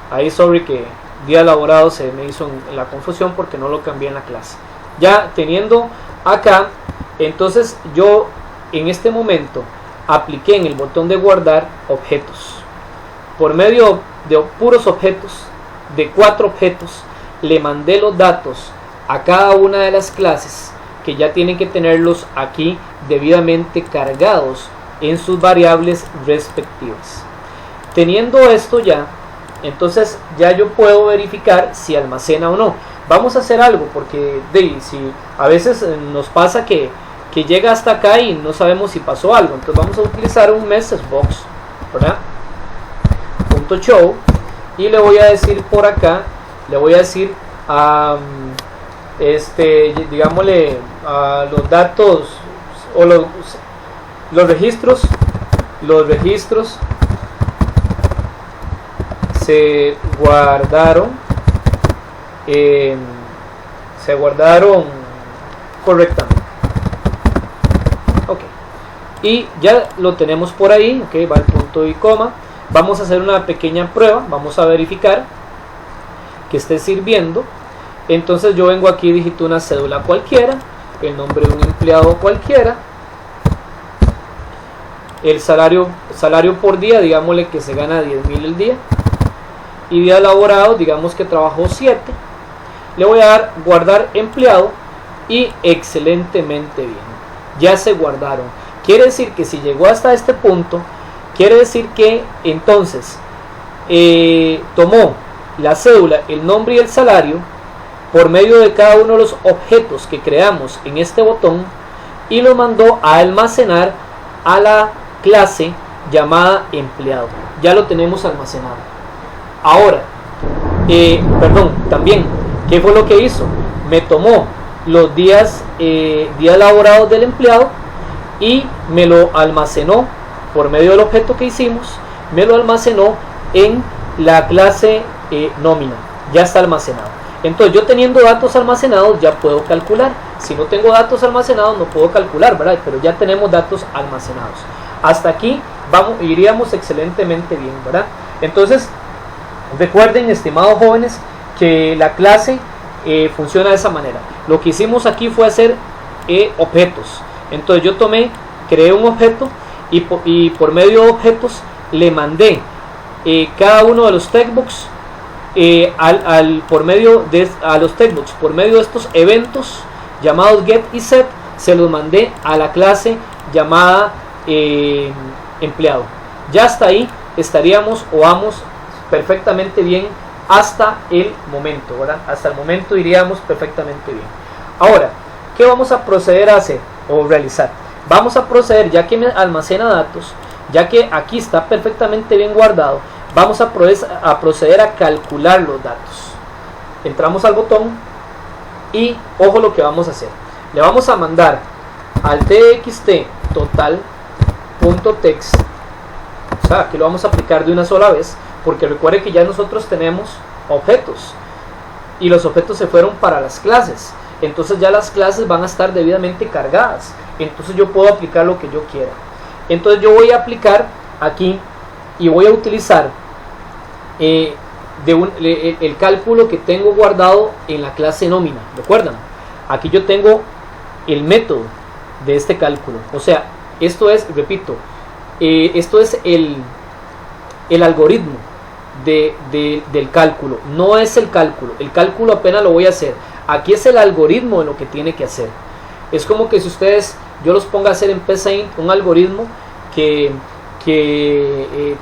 ahí sorry que día elaborado se me hizo en la confusión porque no lo cambié en la clase. Ya teniendo acá, entonces yo en este momento apliqué en el botón de guardar objetos. Por medio de puros objetos, de 4 objetos, le mandé los datos a cada una de las clases, que ya tienen que tenerlos aquí debidamente cargados en sus variables respectivas. Teniendo esto ya, entonces ya yo puedo verificar si almacena o no. Vamos a hacer algo, porque si a veces nos pasa que que llega hasta acá y no sabemos si pasó algo. Entonces vamos a utilizar un message box, ¿verdad? .show, y le voy a decir por acá, le voy a decir digámosle los datos o los registros se guardaron correctamente. Ok, y ya lo tenemos por ahí. Ok, va el punto y coma. Vamos a hacer una pequeña prueba, vamos a verificar que esté sirviendo. Entonces yo vengo aquí, digito una cédula cualquiera, el nombre de un empleado cualquiera, el salario por día, digámosle que se gana 10.000 el día, y día laborado, digamos que trabajó 7. Le voy a dar guardar empleado y excelentemente bien, ya se guardaron. Quiere decir que si llegó hasta este punto, quiere decir que entonces tomó la cédula, el nombre y el salario por medio de cada uno de los objetos que creamos en este botón y lo mandó a almacenar a la clase llamada empleado. Ya lo tenemos almacenado. Ahora, también, ¿qué fue lo que hizo? Me tomó los días laborados del empleado y me lo almacenó por medio del objeto que hicimos, me lo almacenó en la clase nómina. Ya está almacenado. Entonces yo teniendo datos almacenados ya puedo calcular. Si no tengo datos almacenados no puedo calcular, ¿verdad? Pero ya tenemos datos almacenados. Hasta aquí iríamos excelentemente bien, ¿verdad? Entonces recuerden, estimados jóvenes, que la clase funciona de esa manera. Lo que hicimos aquí fue hacer objetos. Entonces yo creé un objeto y por medio de objetos le mandé cada uno de los textbooks por medio de estos eventos llamados get y set, se los mandé a la clase llamada empleado. Ya hasta ahí estaríamos o vamos perfectamente bien hasta el momento, ¿verdad? Hasta el momento iríamos perfectamente bien. Ahora, ¿qué vamos a proceder a hacer o realizar? Vamos a proceder, ya que me almacena datos, ya que aquí está perfectamente bien guardado, vamos a proceder a calcular los datos. Entramos al botón y ojo lo que vamos a hacer. Le vamos a mandar al txt total.text, o sea, aquí lo vamos a aplicar de una sola vez, porque recuerde que ya nosotros tenemos objetos y los objetos se fueron para las clases. Entonces ya las clases van a estar debidamente cargadas. Entonces yo puedo aplicar lo que yo quiera. Entonces yo voy a aplicar aquí y voy a utilizar el cálculo que tengo guardado en la clase nómina. ¿Recuerdan? Aquí yo tengo el método de este cálculo. O sea, esto es, repito, esto es el algoritmo del cálculo. No es el cálculo apenas lo voy a hacer. Aquí es el algoritmo de lo que tiene que hacer. Es como que si yo los ponga a hacer en PSaint un algoritmo que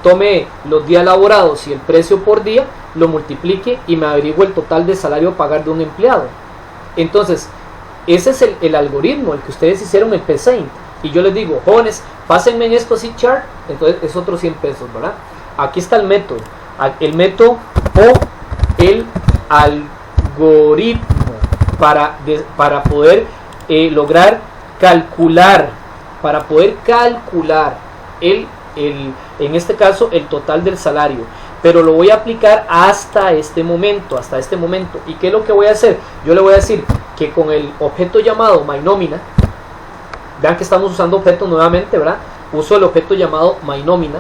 tome los días laborados y el precio por día, lo multiplique y me averigüe el total de salario a pagar de un empleado. Entonces, ese es el algoritmo, el que ustedes hicieron en PSaint. Y yo les digo, jóvenes, pásenme en esto así chart, entonces es otros 100 pesos, ¿verdad? Aquí está el método o el algoritmo para poder lograr calcular, en este caso el total del salario, pero lo voy a aplicar hasta este momento. ¿Y qué es lo que voy a hacer? Yo le voy a decir que con el objeto llamado myNomina, vean que estamos usando objetos nuevamente, ¿verdad? Uso el objeto llamado myNomina,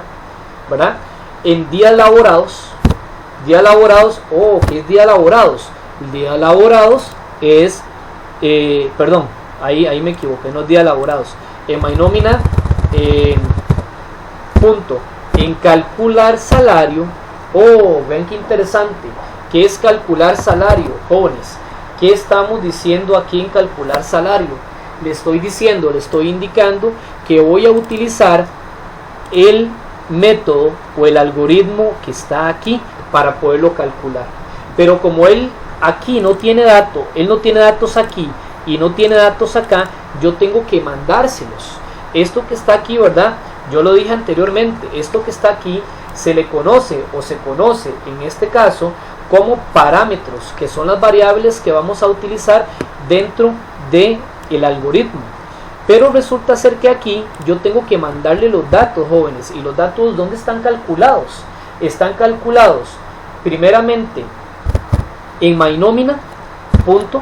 ¿verdad? En días laborados, ¿qué es días laborados? Días laborados es, perdón, ahí me equivoqué, no es días laborados. En myNomina, punto, en calcular salario. Ven qué interesante. ¿Qué es calcular salario, jóvenes? ¿Qué estamos diciendo aquí en calcular salario? Le estoy indicando que voy a utilizar el método o el algoritmo que está aquí para poderlo calcular. Pero como él aquí no tiene datos, aquí, y no tiene datos acá, yo tengo que mandárselos. Esto que está aquí, ¿verdad? Yo lo dije anteriormente, esto que está aquí se le conoce o se conoce en este caso como parámetros, que son las variables que vamos a utilizar dentro del algoritmo. Pero resulta ser que aquí yo tengo que mandarle los datos, jóvenes, y los datos, ¿dónde están calculados? Están calculados primeramente en MyNómina, punto,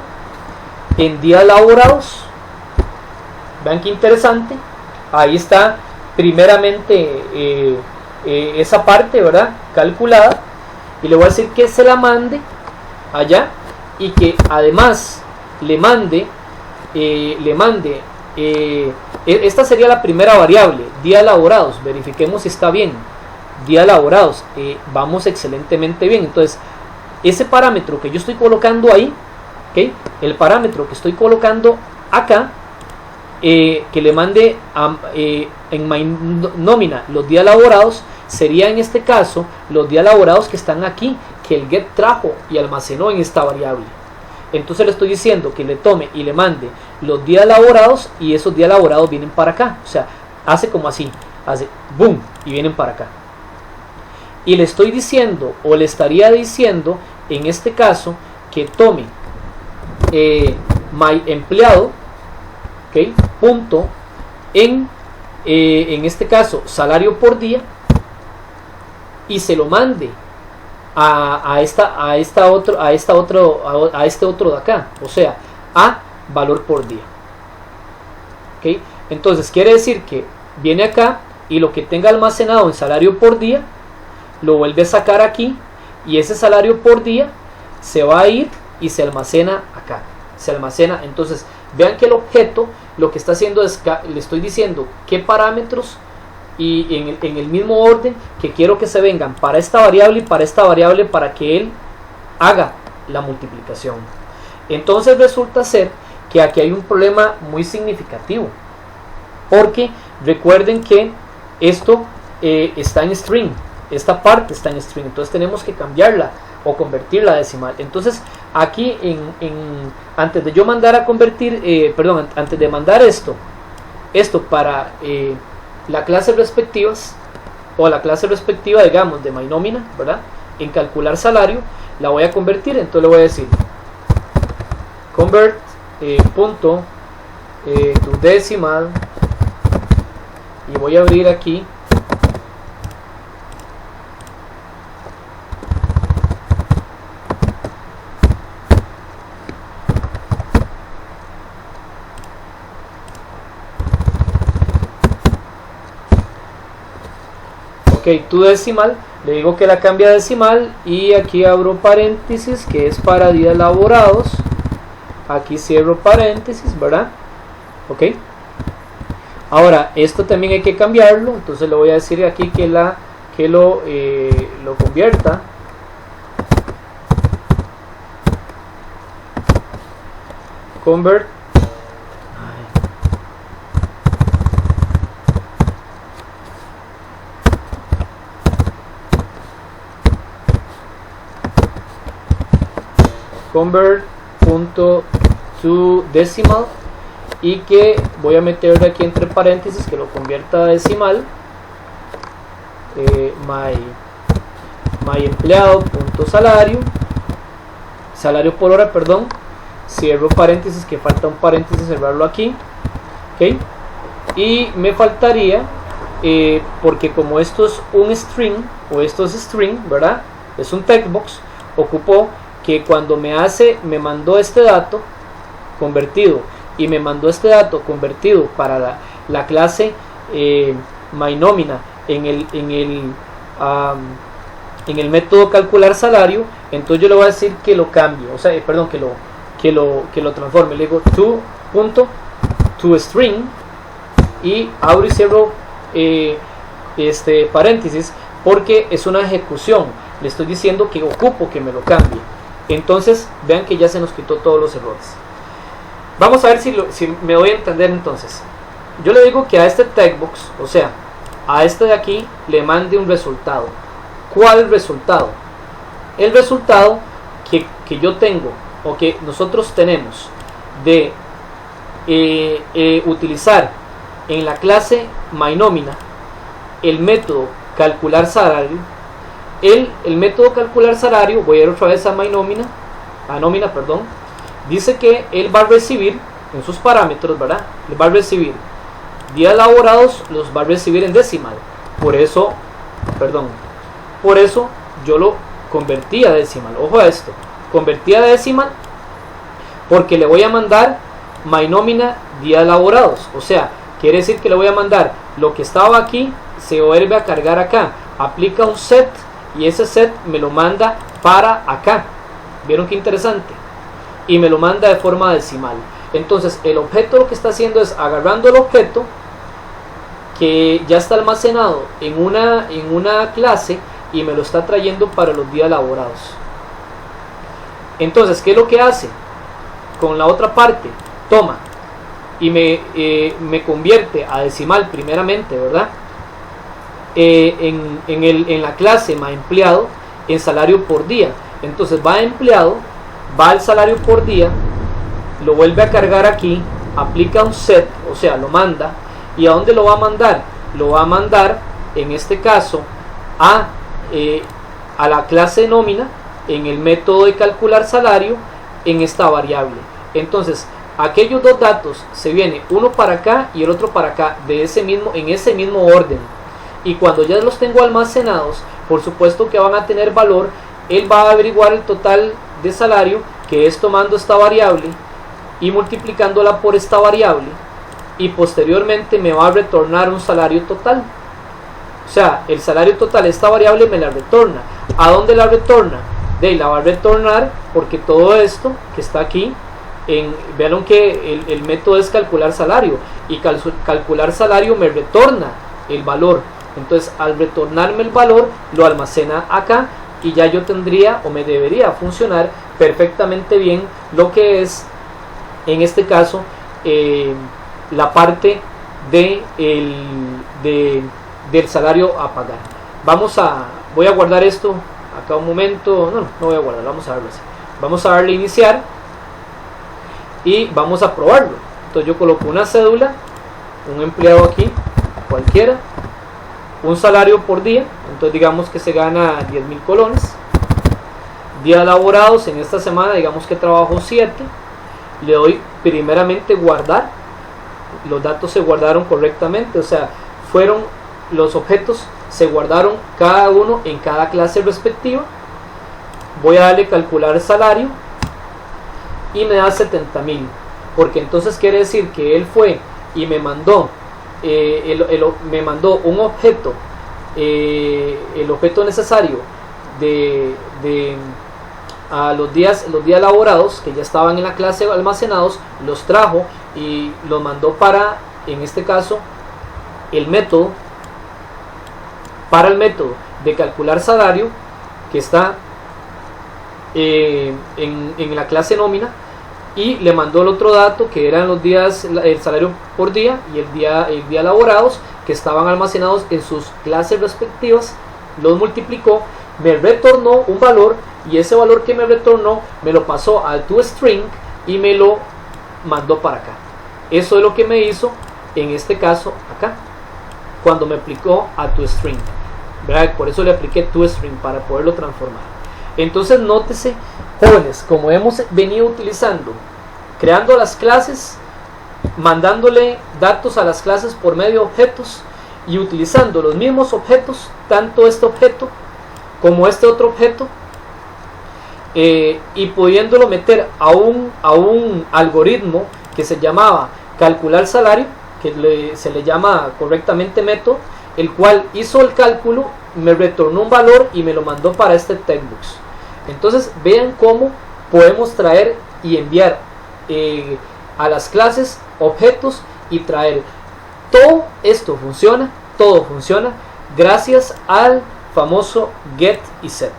en días laborados. Vean qué interesante, ahí está primeramente esa parte, ¿verdad?, calculada, y le voy a decir que se la mande allá y que además le mande esta sería la primera variable, días laborados. Verifiquemos si está bien, días laborados, vamos excelentemente bien. Entonces ese parámetro que yo estoy colocando ahí, ¿okay?, el parámetro que estoy colocando acá, que le mande en MyNómina los días laborados, sería en este caso los días laborados que están aquí, que el get trajo y almacenó en esta variable. Entonces le estoy diciendo que le tome y le mande los días laborados, y esos días laborados vienen para acá. O sea, hace como así, hace boom y vienen para acá. Y le estoy diciendo, o le estaría diciendo en este caso, que tome myEmpleado, ¿okay?, punto en este caso salario por día, y se lo mande a este otro de acá, o sea, a valor por día. ¿Okay? Entonces quiere decir que viene acá y lo que tenga almacenado en salario por día lo vuelve a sacar aquí, y ese salario por día se va a ir y se almacena acá, se almacena. Entonces vean que el objeto lo que está haciendo es que le estoy diciendo qué parámetros, y en el mismo orden que quiero que se vengan para esta variable y para esta variable, para que él haga la multiplicación. Entonces resulta ser que aquí hay un problema muy significativo, porque recuerden que esto está en string, esta parte está en string, entonces tenemos que cambiarla o convertirla a decimal. Entonces aquí antes de yo mandar a convertir, antes de mandar esto para la clase respectivas, o la clase respectiva, digamos, de MyNómina, ¿verdad?, en calcular salario, la voy a convertir. Entonces le voy a decir convert punto to decimal, y voy a abrir aquí to decimal, le digo que la cambia a decimal, y aquí abro paréntesis que es para días laborados, aquí cierro paréntesis, ¿verdad? Ok, ahora esto también hay que cambiarlo, entonces le voy a decir aquí que lo convierta convert to decimal, y que voy a meter aquí entre paréntesis que lo convierta a decimal, myEmpleado punto salario por hora, perdón, cierro paréntesis, que falta un paréntesis, cerrarlo aquí, ¿okay? Y me faltaría, porque como esto es un string, o esto es string, ¿verdad?, es un textbox, ocupó que cuando me mandó este dato convertido, y me mandó este dato convertido para la clase MyNómina en el método calcular salario, entonces yo le voy a decir que lo cambie, o sea, que lo transforme. Le digo to string, y abro y cierro paréntesis, porque es una ejecución, le estoy diciendo que ocupo que me lo cambie. Entonces vean que ya se nos quitó todos los errores. Vamos a ver si me doy a entender. Entonces yo le digo que a este textbox, o sea, a este de aquí, le mande un resultado. ¿Cuál resultado? El resultado que yo tengo, o que nosotros tenemos, de utilizar en la clase MyNómina el método calcular salario. El método calcular salario, voy a ir otra vez a nómina, perdón, dice que él va a recibir en sus parámetros, ¿verdad? Él va a recibir días laborados, los va a recibir en decimal. Por eso yo lo convertí a decimal. Ojo a esto, convertí a decimal porque le voy a mandar MyNómina días laborados. O sea, quiere decir que le voy a mandar lo que estaba aquí, se vuelve a cargar acá, aplica un set y ese set me lo manda para acá. ¿Vieron qué interesante? Y me lo manda de forma decimal. Entonces el objeto lo que está haciendo es agarrando el objeto que ya está almacenado en una clase y me lo está trayendo para los días laborados. Entonces, ¿qué es lo que hace? Con la otra parte, toma y me convierte a decimal primeramente, ¿verdad? En la clase MyEmpleado en salario por día. Entonces va a empleado, va al salario por día, lo vuelve a cargar aquí, aplica un set, o sea, lo manda. ¿Y a dónde lo va a mandar? Lo va a mandar, en este caso, a la clase nómina, en el método de calcular salario, en esta variable. Entonces, aquellos dos datos se viene uno para acá y el otro para acá, en ese mismo orden. Y cuando ya los tengo almacenados, por supuesto que van a tener valor. Él va a averiguar el total de salario, que es tomando esta variable y multiplicándola por esta variable, y posteriormente me va a retornar un salario total. O sea, el salario total, esta variable me la retorna. ¿A dónde la retorna? La va a retornar porque todo esto que está aquí, vieron que el método es calcular salario, y calcular salario me retorna el valor. Entonces, al retornarme el valor, lo almacena acá, y ya yo tendría, o me debería funcionar perfectamente bien lo que es, en este caso, la parte del salario a pagar. Voy a guardar esto acá un momento. No voy a guardar, vamos a darle así. Vamos a darle iniciar y vamos a probarlo. Entonces yo coloco una cédula, un empleado aquí, cualquiera, un salario por día. Entonces digamos que se gana 10.000 colones. Días laborados en esta semana, digamos que trabajo 7. Le doy primeramente guardar. Los datos se guardaron correctamente, o sea, los objetos se guardaron cada uno en cada clase respectiva. Voy a darle calcular salario y me da 70.000, porque entonces quiere decir que él fue y me mandó me mandó un objeto, el objeto necesario a los días laborados que ya estaban en la clase almacenados, los trajo y los mandó para, en este caso, para el método de calcular salario que está en la clase nómina, y le mandó el otro dato que eran los días, el salario por día y el día laborados, que estaban almacenados en sus clases respectivas. Los multiplicó, me retornó un valor, y ese valor que me retornó me lo pasó al toString y me lo mandó para acá. Eso es lo que me hizo en este caso acá, cuando me aplicó a toString, ¿verdad? Por eso le apliqué toString, para poderlo transformar. Entonces nótese, jóvenes, como hemos venido utilizando, creando las clases, mandándole datos a las clases por medio de objetos, y utilizando los mismos objetos, tanto este objeto como este otro objeto, y pudiéndolo meter a un algoritmo que se llamaba calcular salario, que se le llama correctamente método, el cual hizo el cálculo, me retornó un valor y me lo mandó para este textbooks. Entonces vean cómo podemos traer y enviar a las clases objetos y traer. Todo esto todo funciona gracias al famoso get y set.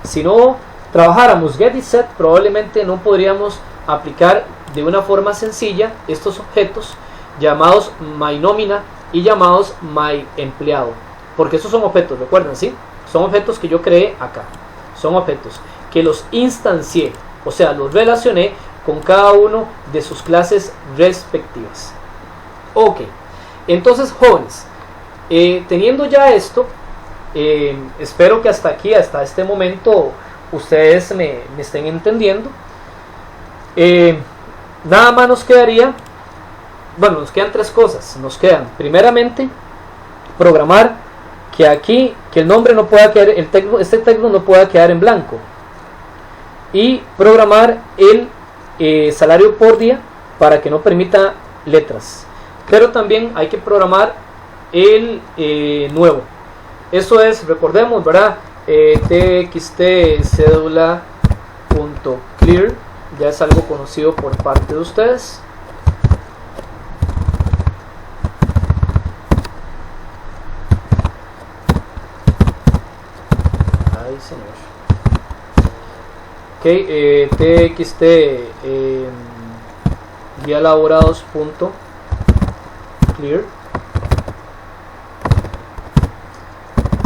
Si no trabajáramos get y set, probablemente no podríamos aplicar de una forma sencilla estos objetos llamados MyNómina y llamados MyEmpleado, porque esos son objetos, recuerden, ¿sí? Son objetos que yo creé acá, son objetos que los instancié, o sea, los relacioné con cada uno de sus clases respectivas. Ok, entonces jóvenes, teniendo ya esto, espero que hasta aquí, hasta este momento, ustedes me estén entendiendo. Nada más nos quedaría, bueno, nos quedan tres cosas. Nos quedan, primeramente, programar que aquí, que el nombre no pueda quedar, este texto no pueda quedar en blanco, y programar el salario por día para que no permita letras. Pero también hay que programar el nuevo. Eso es, recordemos, ¿verdad? txt cédula.clear, ya es algo conocido por parte de ustedes. Ay, señor. Ok, txt guía elaborados.clear,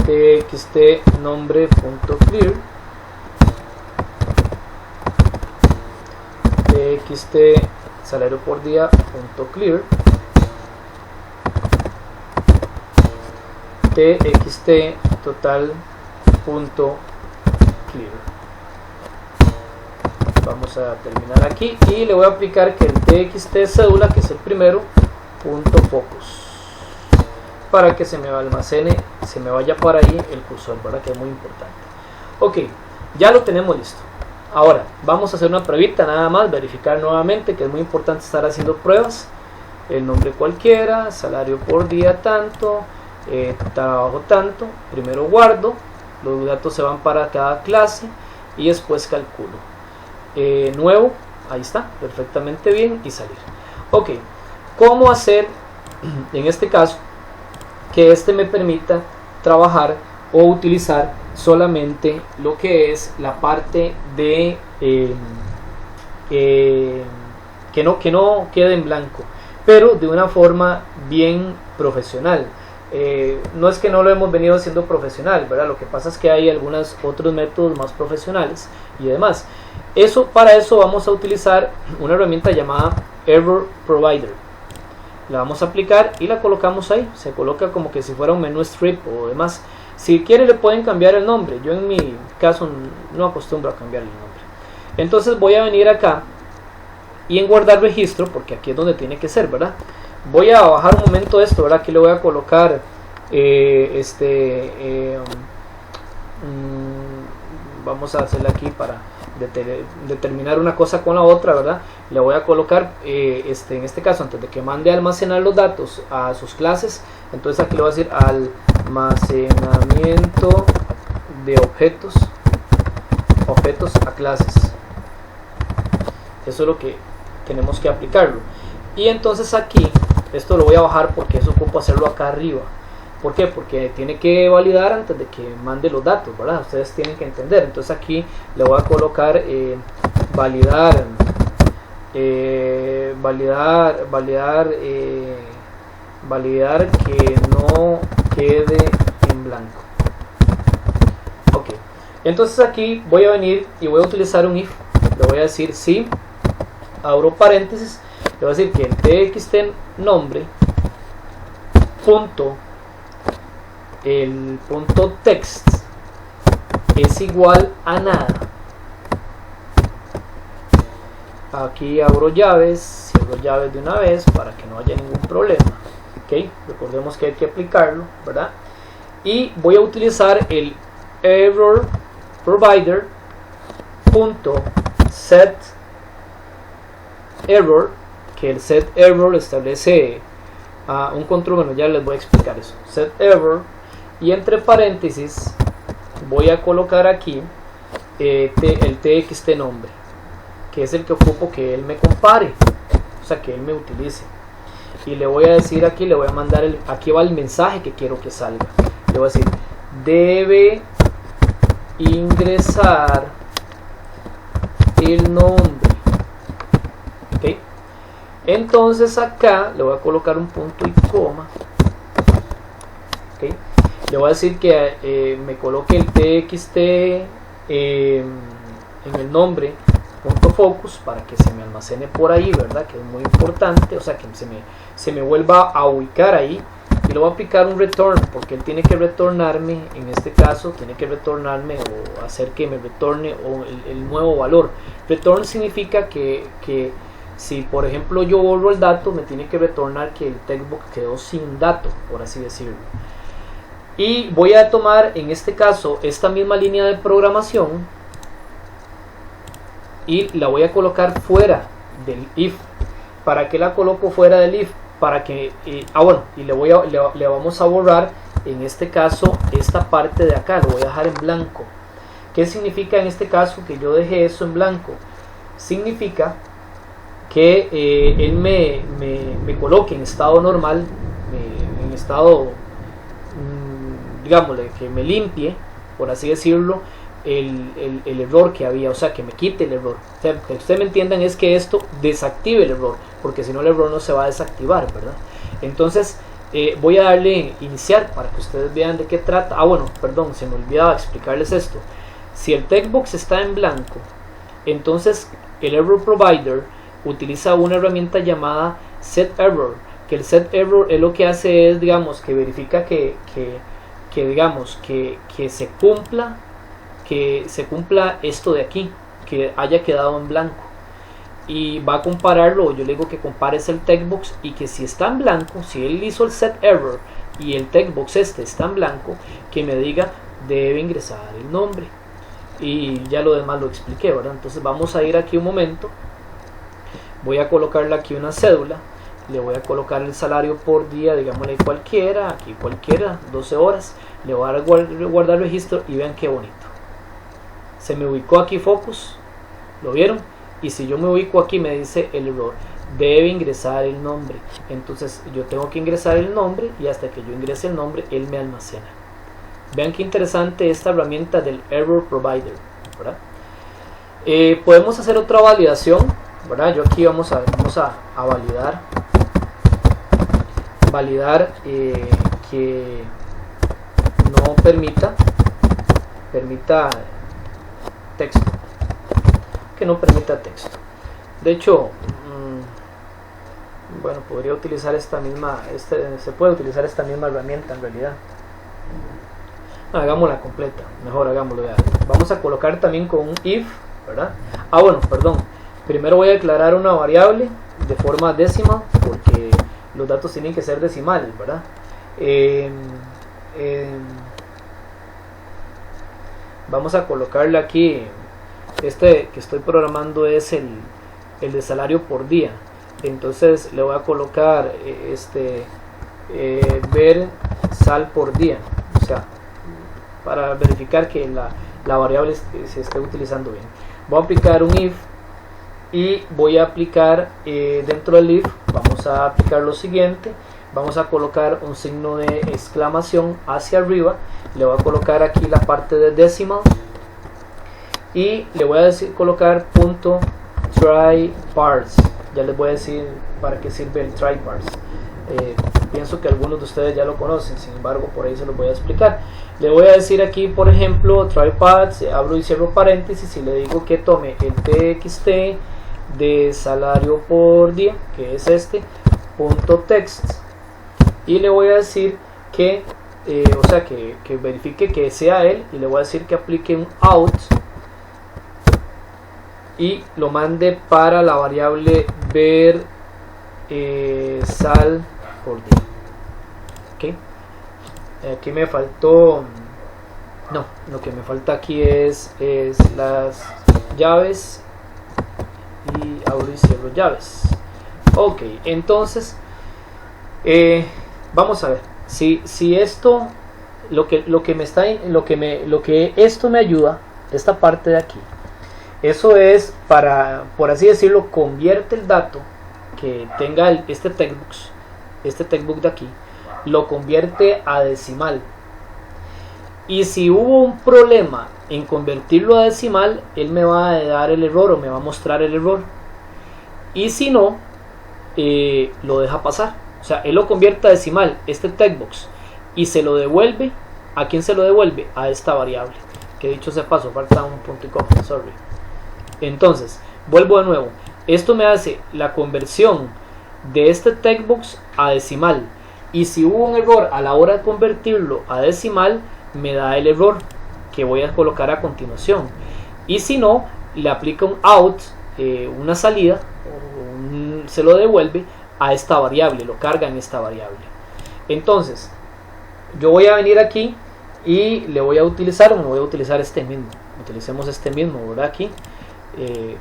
txt nombre.clear, txt salario por día.clear, txt total.clear. Vamos a terminar aquí y le voy a aplicar que el txt cédula, que es el primero, punto focus, para que se me almacene, se me vaya para ahí el cursor, ¿verdad? Que es muy importante. Ok, ya lo tenemos listo. Ahora vamos a hacer una pruebita nada más, verificar nuevamente, que es muy importante estar haciendo pruebas. El nombre cualquiera, salario por día tanto, trabajo tanto. Primero guardo, los datos se van para cada clase y después calculo. Nuevo, ahí está, perfectamente bien, y salir. Ok, ¿cómo hacer en este caso que este me permita trabajar o utilizar solamente lo que es la parte de que no quede en blanco, pero de una forma bien profesional? No es que no lo hemos venido haciendo profesional, ¿verdad? Lo que pasa es que hay algunos otros métodos más profesionales y demás. Para eso vamos a utilizar una herramienta llamada Error Provider. La vamos a aplicar y la colocamos ahí. Se coloca como que si fuera un menú strip o demás. Si quieren le pueden cambiar el nombre. Yo en mi caso no acostumbro a cambiar el nombre. Entonces voy a venir acá y en guardar registro, porque aquí es donde tiene que ser, ¿verdad? Voy a bajar un momento esto, ¿verdad? Aquí le voy a colocar vamos a hacerle aquí para determinar una cosa con la otra, ¿verdad? Le voy a colocar en este caso, antes de que mande a almacenar los datos a sus clases, entonces aquí le voy a decir almacenamiento de objetos a clases. Eso es lo que tenemos que aplicarlo. Y entonces aquí esto lo voy a bajar porque eso ocupo hacerlo acá arriba. ¿Por qué? Porque tiene que validar antes de que mande los datos, ¿verdad? Ustedes tienen que entender. Entonces aquí le voy a colocar validar que no quede en blanco. Ok. Entonces aquí voy a venir y voy a utilizar un if. Le voy a decir si, abro paréntesis, le voy a decir que el txt nombre el punto text es igual a nada. Aquí abro llaves, cierro llaves de una vez para que no haya ningún problema. Ok, recordemos que hay que aplicarlo, ¿verdad? Y voy a utilizar el error provider set error, que el set error establece un control. Bueno, ya les voy a explicar eso. Set error, y entre paréntesis voy a colocar aquí el txt nombre, que es el que ocupo que él me compare, o sea, que él me utilice. Y le voy a decir aquí, le voy a mandar aquí va el mensaje que quiero que salga. Le voy a decir debe ingresar el nombre. Ok, entonces acá le voy a colocar un punto y coma. Ok, le voy a decir que me coloque el txt en el nombre focus para que se me almacene por ahí, ¿verdad? Que es muy importante, o sea, que se me vuelva a ubicar ahí. Y le voy a aplicar un return, porque él tiene que retornarme, en este caso, tiene que retornarme o hacer que me retorne el nuevo valor. Return significa que si, por ejemplo, yo borro el dato, me tiene que retornar que el textbook quedó sin dato, por así decirlo. Y voy a tomar, en este caso, esta misma línea de programación y la voy a colocar fuera del if. ¿Para qué la coloco fuera del if? Para que, bueno, y le vamos a borrar, en este caso, esta parte de acá, lo voy a dejar en blanco. ¿Qué significa en este caso que yo deje eso en blanco? Significa que él me coloque en estado normal, en estado, digámosle, que me limpie, por así decirlo, el error que había, o sea, que me quite el error. O sea, que ustedes me entiendan es que esto desactive el error, porque si no el error no se va a desactivar, ¿verdad? Entonces voy a darle iniciar para que ustedes vean de qué trata. Bueno, perdón, se me olvidaba explicarles esto. Si el textbox está en blanco, entonces el error provider utiliza una herramienta llamada setError, que el setError es lo que hace es, digamos, que verifica que digamos, que se cumpla esto de aquí, que haya quedado en blanco, y va a compararlo. Yo le digo que compares el textbox y que si está en blanco, si él hizo el setError y el textbox está en blanco, que me diga debe ingresar el nombre, y ya lo demás lo expliqué, ¿verdad? Entonces vamos a ir aquí un momento, voy a colocarle aquí una cédula, le voy a colocar el salario por día, digámosle cualquiera, aquí cualquiera, 12 horas, le voy a dar guardar registro y vean qué bonito. Se me ubicó aquí focus, ¿lo vieron? Y si yo me ubico aquí me dice el error, debe ingresar el nombre. Entonces yo tengo que ingresar el nombre y hasta que yo ingrese el nombre él me almacena. Vean qué interesante esta herramienta del Error Provider, ¿verdad? Podemos hacer otra validación, ¿verdad? Yo aquí vamos a validar que no permita texto, que no permita texto. De hecho, bueno, podría utilizar se puede utilizar esta misma herramienta en realidad. No, hagámosla completa, mejor hagámoslo ya. Vamos a colocar también con un if, ¿verdad? Bueno, perdón, primero voy a declarar una variable de forma decimal, porque los datos tienen que ser decimales, ¿verdad? Vamos a colocarle aquí, que estoy programando es el de salario por día. Entonces le voy a colocar ver sal por día, o sea, para verificar que la variable se esté utilizando bien. Voy a aplicar un if y voy a aplicar dentro del if, vamos a aplicar lo siguiente. Vamos a colocar un signo de exclamación hacia arriba, le voy a colocar aquí la parte de decimal y le voy a colocar punto tryparse. Ya les voy a decir para qué sirve el tryparse. Pienso que algunos de ustedes ya lo conocen, sin embargo por ahí se los voy a explicar. Le voy a decir aquí, por ejemplo, tryparse, abro y cierro paréntesis y le digo que tome el txt de salario por día, que es punto text, y le voy a decir que que verifique que sea él, y le voy a decir que aplique un out y lo mande para la variable ver sal por día. ¿Okay? Aquí me faltó, no, lo que me falta aquí es las llaves, y abro y cierro llaves. Ok, entonces vamos a ver si esto lo que esto me ayuda, esta parte de aquí, eso es para, por así decirlo, convierte el dato que tenga este textbook de aquí, lo convierte a decimal. Y si hubo un problema en convertirlo a decimal, él me va a dar el error o me va a mostrar el error. Y si no, lo deja pasar. O sea, él lo convierte a decimal, este textbox, y se lo devuelve. ¿A quién se lo devuelve? A esta variable. Que dicho sea paso, falta un punto y coma, sorry. Entonces, vuelvo de nuevo, esto me hace la conversión de este textbox a decimal, y si hubo un error a la hora de convertirlo a decimal, me da el error que voy a colocar a continuación, y si no, le aplica un out, una salida, se lo devuelve a esta variable, lo carga en esta variable. Entonces yo voy a venir aquí y le voy a utilizar este mismo, utilicemos este mismo, ¿verdad? Aquí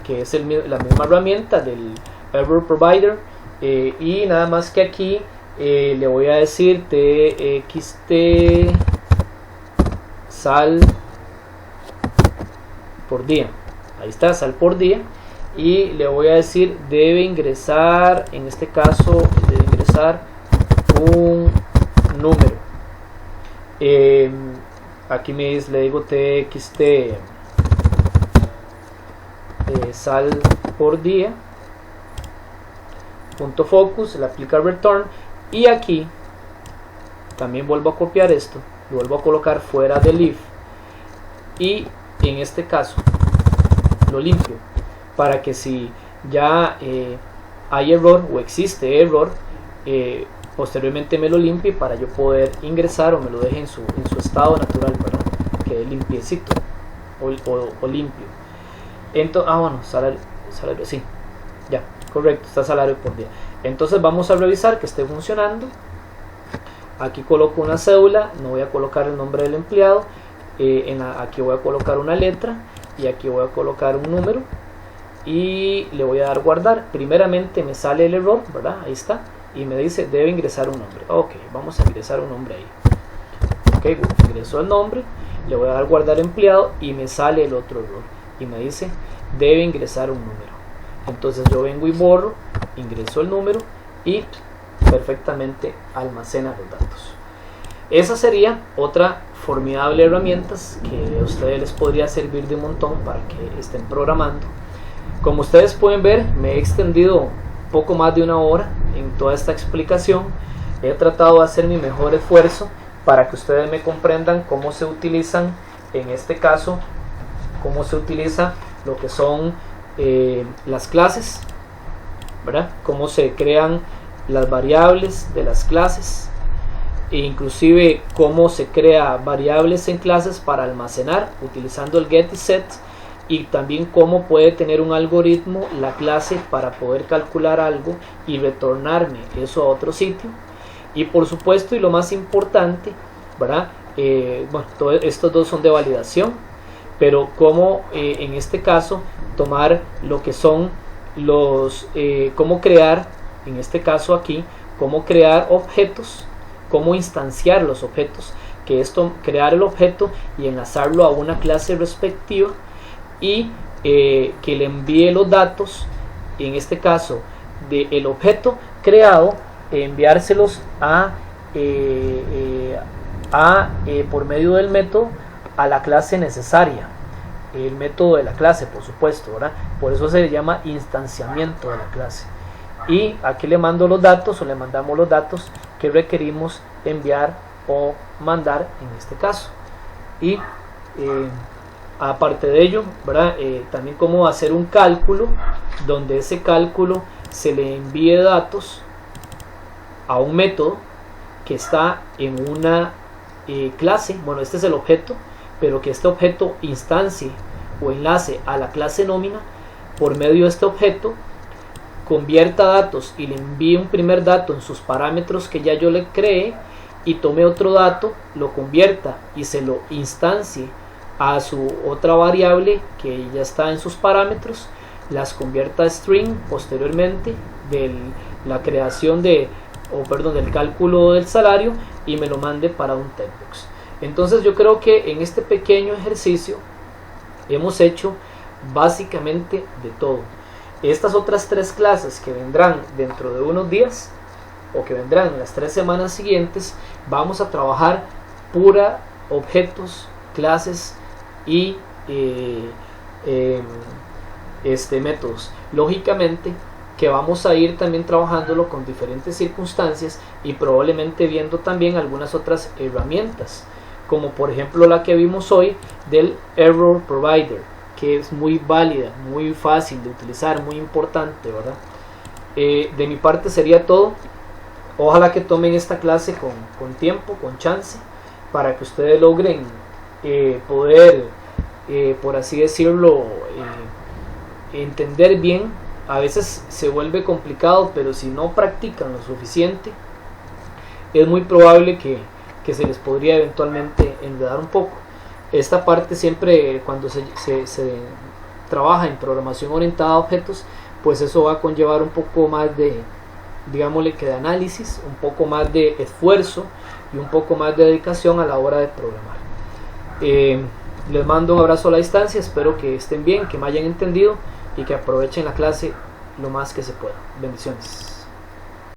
que es la misma herramienta del Error Provider, y nada más que aquí le voy a decir txt sal por día, ahí está, sal por día, y le voy a decir debe ingresar, en este caso debe ingresar un número. Aquí le digo txt sal por día punto focus, le aplica return, y aquí también vuelvo a copiar esto, lo vuelvo a colocar fuera del if, y en este caso lo limpio para que si ya hay error o existe error, posteriormente me lo limpie para yo poder ingresar, o me lo deje en su estado natural, ¿verdad? Que limpiecito o limpio. Entonces, bueno, salario, sí, ya, correcto, está salario por día. Entonces vamos a revisar que esté funcionando. Aquí coloco una cédula, no voy a colocar el nombre del empleado, aquí voy a colocar una letra, y aquí voy a colocar un número, y le voy a dar guardar. Primeramente me sale el error, ¿verdad? Ahí está, y me dice debe ingresar un nombre. Ok, vamos a ingresar un nombre ahí. Ok, ingreso el nombre, le voy a dar guardar empleado, y me sale el otro error, y me dice debe ingresar un número. Entonces yo vengo y borro, ingreso el número, y perfectamente almacena los datos. Esa sería otra formidable herramienta que a ustedes les podría servir de un montón para que estén programando. Como ustedes pueden ver, me he extendido poco más de una hora en toda esta explicación. He tratado de hacer mi mejor esfuerzo para que ustedes me comprendan cómo se utilizan, en este caso, cómo se utiliza lo que son las clases, ¿verdad? Cómo se crean las variables de las clases, e inclusive cómo se crea variables en clases para almacenar utilizando el get y set, y también cómo puede tener un algoritmo la clase para poder calcular algo y retornarme eso a otro sitio. Y por supuesto, y lo más importante, ¿verdad? Bueno, estos dos son de validación, pero cómo en este caso tomar lo que son los cómo crear, en este caso aquí, cómo crear objetos, cómo instanciar los objetos, que esto, crear el objeto y enlazarlo a una clase respectiva, y que le envíe los datos, en este caso del objeto creado, enviárselos por medio del método a la clase necesaria, el método de la clase, por supuesto, ¿verdad? Por eso se llama instanciamiento de la clase. Y aquí le mando los datos, o le mandamos los datos que requerimos enviar o mandar en este caso. Y aparte de ello, ¿verdad? También cómo hacer un cálculo, donde ese cálculo se le envíe datos a un método que está en una clase. Bueno, este es el objeto, pero que este objeto instancie o enlace a la clase nómina por medio de este objeto, convierta datos y le envíe un primer dato en sus parámetros que ya yo le creé, y tome otro dato, lo convierta y se lo instancie a su otra variable que ya está en sus parámetros, las convierta a string posteriormente de la creación del cálculo del salario, y me lo mande para un textbox. Entonces yo creo que en este pequeño ejercicio hemos hecho básicamente de todo. Estas otras 3 clases que vendrán dentro de unos días, o que vendrán en las 3 semanas siguientes, vamos a trabajar pura objetos, clases y métodos. Lógicamente que vamos a ir también trabajándolo con diferentes circunstancias, y probablemente viendo también algunas otras herramientas, como por ejemplo la que vimos hoy del Error Provider, que es muy válida, muy fácil de utilizar, muy importante, ¿verdad? De mi parte sería todo. Ojalá que tomen esta clase con tiempo, con chance, para que ustedes logren poder, por así decirlo, entender bien. A veces se vuelve complicado, pero si no practican lo suficiente, es muy probable que se les podría eventualmente enredar un poco. Esta parte siempre, cuando se trabaja en programación orientada a objetos, pues eso va a conllevar un poco más de, digámosle que de análisis, un poco más de esfuerzo y un poco más de dedicación a la hora de programar. Les mando un abrazo a la distancia, espero que estén bien, que me hayan entendido y que aprovechen la clase lo más que se pueda. Bendiciones.